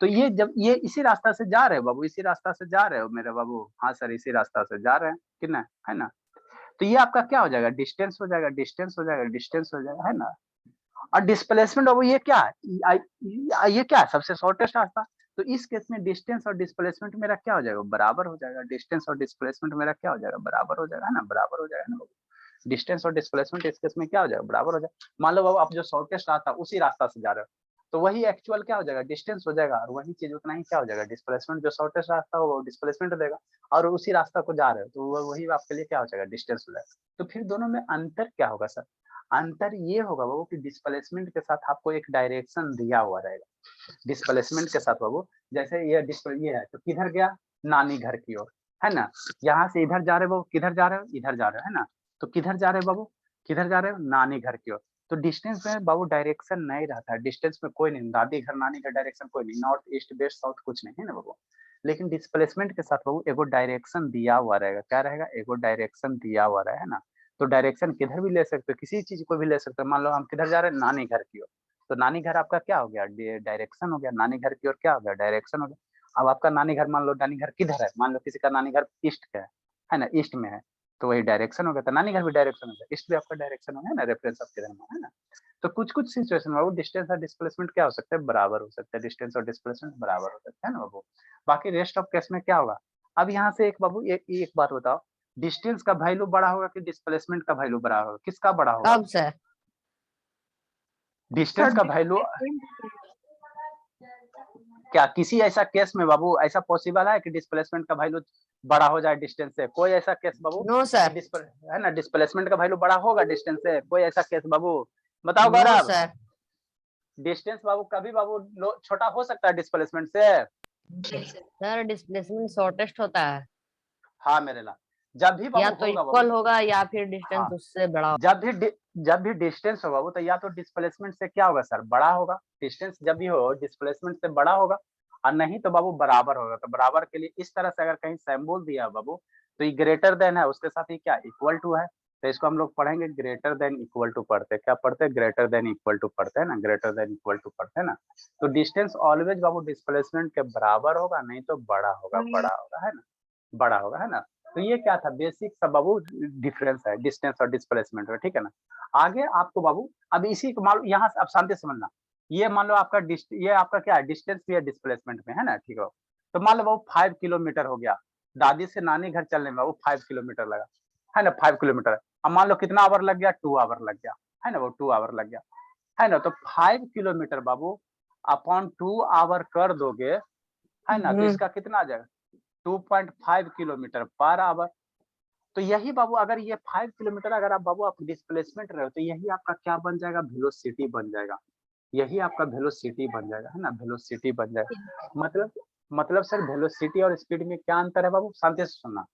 Speaker 1: तो ये जब ये इसी रास्ता से जा रहे हो बाबू, इसी रास्ता से जा रहे हो मेरे बाबू, हाँ सर इसी रास्ता से जा रहे हैं कि ना, है ना? तो ये आपका क्या हो जाएगा? डिस्टेंस हो जाएगा, डिस्टेंस हो जाएगा, डिस्टेंस हो जाएगा, है ना? और डिस्प्लेसमेंट बाबू ये क्या है? ये क्या है? सबसे शॉर्टेस्ट रास्ता। तो इस केस में डिस्टेंस और डिस्प्लेसमेंट मेरा क्या हो जाएगा? बराबर हो जाएगा। डिस्टेंस और डिस्प्लेसमेंट मेरा क्या हो जाएगा? बराबर हो जाएगा, है ना? बराबर हो जाएगा ना बाबू। डिस्टेंस और डिस्प्लेसमेंट इस केस में क्या हो जाएगा? बराबर हो जाएगा। मान लो बाबू आप जो शॉर्टेस्ट रास्ता उसी रास्ता से जा रहे हो, तो वही एक्चुअल क्या हो जाएगा? डिस्टेंस हो जाएगा। और वही चीज उतना ही क्या हो जाएगा? डिस्प्लेसमेंट। जो शॉर्टेस्ट रास्ता हो वो डिस्प्लेसमेंट देगा, और उसी रास्ता को जा रहे हो तो वही आपके लिए क्या हो जाएगा? डिस्टेंस हो जाएगा। तो फिर दोनों में अंतर क्या होगा सर? अंतर ये होगा बाबू कि डिस्प्लेसमेंट के साथ आपको एक डायरेक्शन दिया हुआ रहेगा। डिस्प्लेसमेंट के साथ बाबू, जैसे ये है तो किधर गया? नानी घर की ओर, है ना? यहाँ से इधर जा रहे हो बाबू, किधर जा रहे हो? इधर जा रहे हो, है ना? तो किधर जा रहे हो बाबू? किधर जा रहे हो? नानी घर की ओर। तो डिस्टेंस में बाबू डायरेक्शन नहीं रहता है। डिस्टेंस में कोई नहीं, दादी घर नानी घर डायरेक्शन कोई नहीं, नॉर्थ ईस्ट वेस्ट साउथ कुछ नहीं, है ना बाबू? लेकिन डिस्प्लेसमेंट के साथ बाबू एगो डायरेक्शन दिया हुआ रहेगा। क्या रहेगा? एगो डायरेक्शन दिया हुआ रहेगा, है ना? तो डायरेक्शन किधर भी ले सकते हो, किसी चीज को भी ले सकते हो। मान लो हम किधर जा रहे हैं? नानी घर की ओर। तो नानी घर आपका क्या हो गया? डायरेक्शन हो गया। नानी घर की ओर क्या हो गया? डायरेक्शन हो गया। अब आपका नानी घर, मान लो नानी घर किधर है? मान लो किसी का नानी घर ईस्ट का है ना, ईस्ट में है, तो वही डायरेक्शन हो गया। तो नानी घर भी डायरेक्शन हो गया, ईस्ट भी आपका डायरेक्शन हो गया ना, रेफरेंस ऑफ किधर में, है ना? तो कुछ कुछ सिचुएशन में बाबू डिस्टेंस और डिस्प्लेसमेंट क्या हो सकता है? बराबर हो सकता है। डिस्टेंस और डिस्प्लेसमेंट बराबर हो सकता है ना बाबू? बाकी रेस्ट ऑफ केस में क्या होगा? अब यहाँ से एक बाबू एक बात बताओ, डिस्टेंस का वैल्यू बड़ा होगा कि डिस्प्लेसमेंट का वैल्यू बड़ा होगा? किसका बड़ा होगा?
Speaker 7: कब सर?
Speaker 1: डिस्टेंस का वैल्यू। क्या किसी ऐसा केस में बाबू ऐसा पॉसिबल है कि डिस्प्लेसमेंट का वैल्यू बड़ा हो जाए डिस्टेंस से? कोई ऐसा केस बाबू?
Speaker 7: No sir.
Speaker 1: है ना, डिस्प्लेसमेंट का वैल्यू बड़ा होगा डिस्टेंस से? कोई ऐसा केस बाबू? बताओ
Speaker 7: नो
Speaker 1: गौरव।
Speaker 7: सर।
Speaker 1: डिस्टेंस बाबू कभी बाबू छोटा हो सकता है डिस्प्लेसमेंट से?
Speaker 7: सर डिस्प्लेसमेंट शॉर्टेस्ट होता है,
Speaker 1: हाँ मेरे ला, जब भी
Speaker 7: या
Speaker 1: बाबू
Speaker 7: तो
Speaker 1: होगा
Speaker 7: इक्वल
Speaker 1: बाबू,
Speaker 7: होगा या फिर डिस्टेंस
Speaker 1: हाँ,
Speaker 7: उससे बड़ा होगा।
Speaker 1: जब भी डिस्टेंस होगा वो, तो या तो डिस्प्लेसमेंट से क्या होगा सर? बड़ा होगा। डिस्टेंस जब भी हो डिस्प्लेसमेंट से बड़ा होगा, और नहीं तो बाबू बराबर होगा। तो बराबर के लिए इस तरह से अगर कहीं सिंबल दिया बाबू, तो ये ग्रेटर देन है, उसके साथ ही क्या इक्वल टू है, तो इसको हम लोग पढ़ेंगे ग्रेटर देन इक्वल टू पढ़ते हैं। क्या पढ़ते हैं? ग्रेटर देन इक्वल टू पढ़ते हैं ना, ग्रेटर देन इक्वल टू पढ़ते हैं ना। तो डिस्टेंस ऑलवेज बाबू डिस्प्लेसमेंट के बराबर होगा, नहीं तो बड़ा होगा, बड़ा होगा, है ना? बड़ा होगा, है ना? तो ये क्या था? बेसिक सा बाबू डिफरेंस है डिस्टेंस और डिस्प्लेसमेंट में, ठीक है ना? आगे आपको बाबू अब इसी को मान लो, यहाँ से अब शांति से समझना, ये मान लो आपका ये आपका क्या है? डिस्टेंस भी है डिस्प्लेसमेंट में, है ना? ठीक है। तो मान लो बाबू 5 किलोमीटर हो गया, दादी से नानी घर चलने में बाबू 5 किलोमीटर लगा, है ना? 5 किलोमीटर। अब मान लो कितना आवर लग गया? 2 आवर लग गया, है ना? वो 2 आवर लग गया, है ना? तो 5 किलोमीटर बाबू अपॉन 2 आवर कर दोगे, है ना? तो इसका कितना आ जाएगा? 2.5 किलोमीटर पर आवर। तो यही बाबू अगर ये 5 किलोमीटर अगर आप बाबू आप डिस्प्लेसमेंट रहे हो, तो यही आपका क्या बन जाएगा? वेलोसिटी बन जाएगा। यही आपका वेलोसिटी बन जाएगा, है ना? वेलोसिटी बन जाएगा। मतलब सर वेलोसिटी और स्पीड में क्या अंतर है बाबू? शांति से सुनना।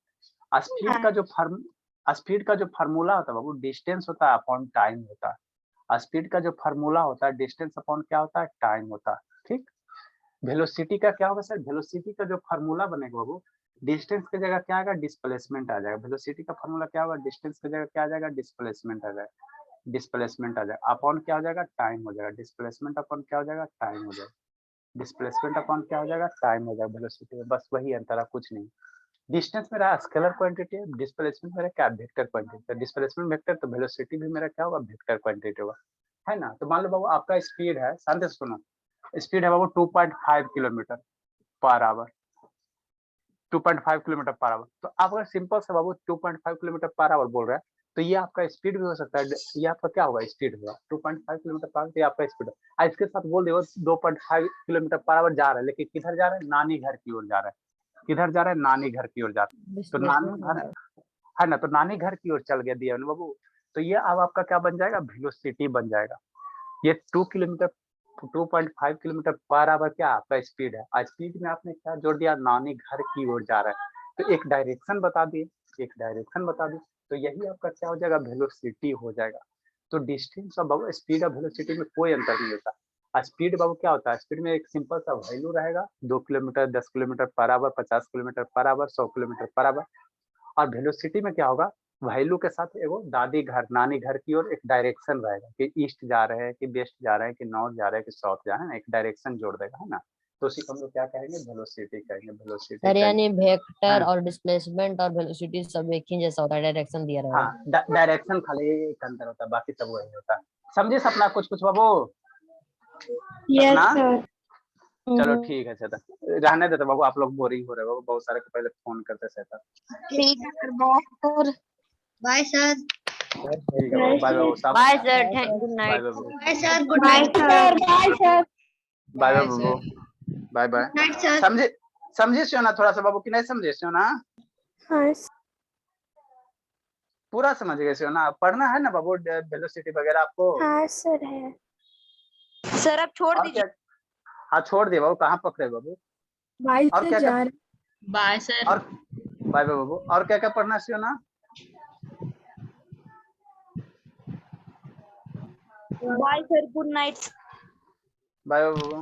Speaker 1: स्पीड का जो फार्मूला होता है बाबू, डिस्टेंस होता है अपॉन टाइम होता है। स्पीड का जो फार्मूला होता है डिस्टेंस अपॉन क्या होता है? टाइम होता है, ठीक। वेलोसिटी का क्या होगा सर? वेलोसिटी का जो फार्मूला बनेगा बाबू, डिस्टेंस की जगह क्या आएगा? डिस्प्लेसमेंट आ जाएगा। वेलोसिटी का फार्मूला क्या होगा? डिस्टेंस की जगह क्या आ जाएगा? डिस्प्लेसमेंट आ जाएगा। डिस्प्लेसमेंट आ जाएगा अपॉन क्या हो जाएगा? टाइम हो जाएगा। डिस्प्लेसमेंट अपॉन क्या हो जाएगा? टाइम हो जाएगा। डिस्प्लेसमेंट अपॉन क्या हो जाएगा? टाइम हो जाएगा वेलोसिटी में। बस वही अंतर है, कुछ नहीं। डिस्टेंस मेरा स्केलर क्वांटिटी है, डिस्प्लेसमेंट मेरा क्या? वेक्टर क्वांटिटी है। डिस्प्लेसमेंट वेक्टर, तो वेलोसिटी भी मेरा क्या होगा? वेक्टर क्वांटिटी होगा, है ना? तो मान लो बाबू आपका स्पीड है, शांति से सुनो, स्पीड है बाबू 2.5 kilometre per hour, 2.5 kilometre per hour. तो आप अगर सिंपल से बाबू 2.5 किलोमीटर पर आवर बोल रहे हैं, तो ये आपका स्पीड भी हो सकता है, ये आपका क्या होगा, स्पीड होगा 2.5 किलोमीटर पर आवर, ये आपका स्पीड है। इसके साथ बोल दे 2.5 किलोमीटर पर आवर जा रहा है, लेकिन किधर जा रहा है, नानी घर की ओर जा रहा है। किधर जा रहा है, नानी घर की ओर जा रहा है। तो नानी घर है ना, तो नानी घर की ओर चल गया दिया ना बाबू। तो ये अब आपका क्या बन जाएगा, वेलोसिटी बन जाएगा। ये 2.5 किलोमीटर पर आवर क्या आपका स्पीड है। स्पीड में आपने क्या जोड़ दिया, नानी घर की ओर जा रहा है, तो एक डायरेक्शन बता दिए, एक डायरेक्शन बता दी, तो यही आपका क्या हो जाएगा, वेलोसिटी हो जाएगा। तो डिस्टेंस और बाबू स्पीड और वेलोसिटी में कोई अंतर नहीं होता। स्पीड बाबू क्या होता है, स्पीड में एक सिंपल सा वैल्यू रहेगा, 2 kilometre, 10 kilometre per hour, 50 kilometre per hour, 100 kilometre per hour. और वेलोसिटी में क्या होगा, वैल्यू के साथ एगो दादी घर, नानी घर की ओर एक डायरेक्शन रहेगा कि ईस्ट जा रहे हैं, कि वेस्ट जा रहे हैं, कि नॉर्थ जा रहे हैं, कि साउथ जा रहे हैं, एक डायरेक्शन जोड़ देगा, है ना। तो उसी को हम लोग क्या कहेंगे, वेलोसिटी कहेंगे, वेलोसिटी।
Speaker 7: सर यानी वेक्टर
Speaker 1: हाँ।
Speaker 7: और डिस्प्लेसमेंट और वेलोसिटी सब एक ही जैसा होता है, डायरेक्शन दिया रहेगा।
Speaker 1: हाँ, डायरेक्शन खाली एक अंतर होता है, बाकी सब वही होता है। समझे सपना कुछ कुछ बाबू? सपना? चलो ठीक है सर, रहने देते बाबू, आप लोग बोरिंग हो रहे हो, बहुत सारे को पहले फोन करते सर।
Speaker 3: ठीक है सर, बहुत
Speaker 6: बाय सर।
Speaker 1: ठीक है बाबू, बाय बाबू साहब,
Speaker 7: bye sir, good
Speaker 1: bye
Speaker 7: night.
Speaker 1: बाबू,
Speaker 6: bye sir, good
Speaker 3: bye
Speaker 6: night.
Speaker 3: Sir.
Speaker 4: Bye sir.
Speaker 1: Bye
Speaker 8: bye
Speaker 1: बाबू, bye bye.
Speaker 6: Good night sir.
Speaker 1: समझे, समझे सोना थोड़ा सा बाबू कि नहीं समझे सोना?
Speaker 4: हाँ
Speaker 1: पूरा समझ गए सोना? पढ़ना है ना बाबू वेलोसिटी वगैरह आपको?
Speaker 4: हाँ सर है।
Speaker 5: सर अब छोड़
Speaker 1: और
Speaker 5: दीजिए।
Speaker 1: क्या? हाँ छोड़ दिए बाबू, कहाँ पकड़े बाबू?
Speaker 3: बाय
Speaker 1: और क्या क्या?
Speaker 8: Bye sir.
Speaker 1: और बाय बाय बाबू, और क्या क्या पढ़ना है सोना?
Speaker 5: Bye sir, good night.
Speaker 1: Bye बाबू।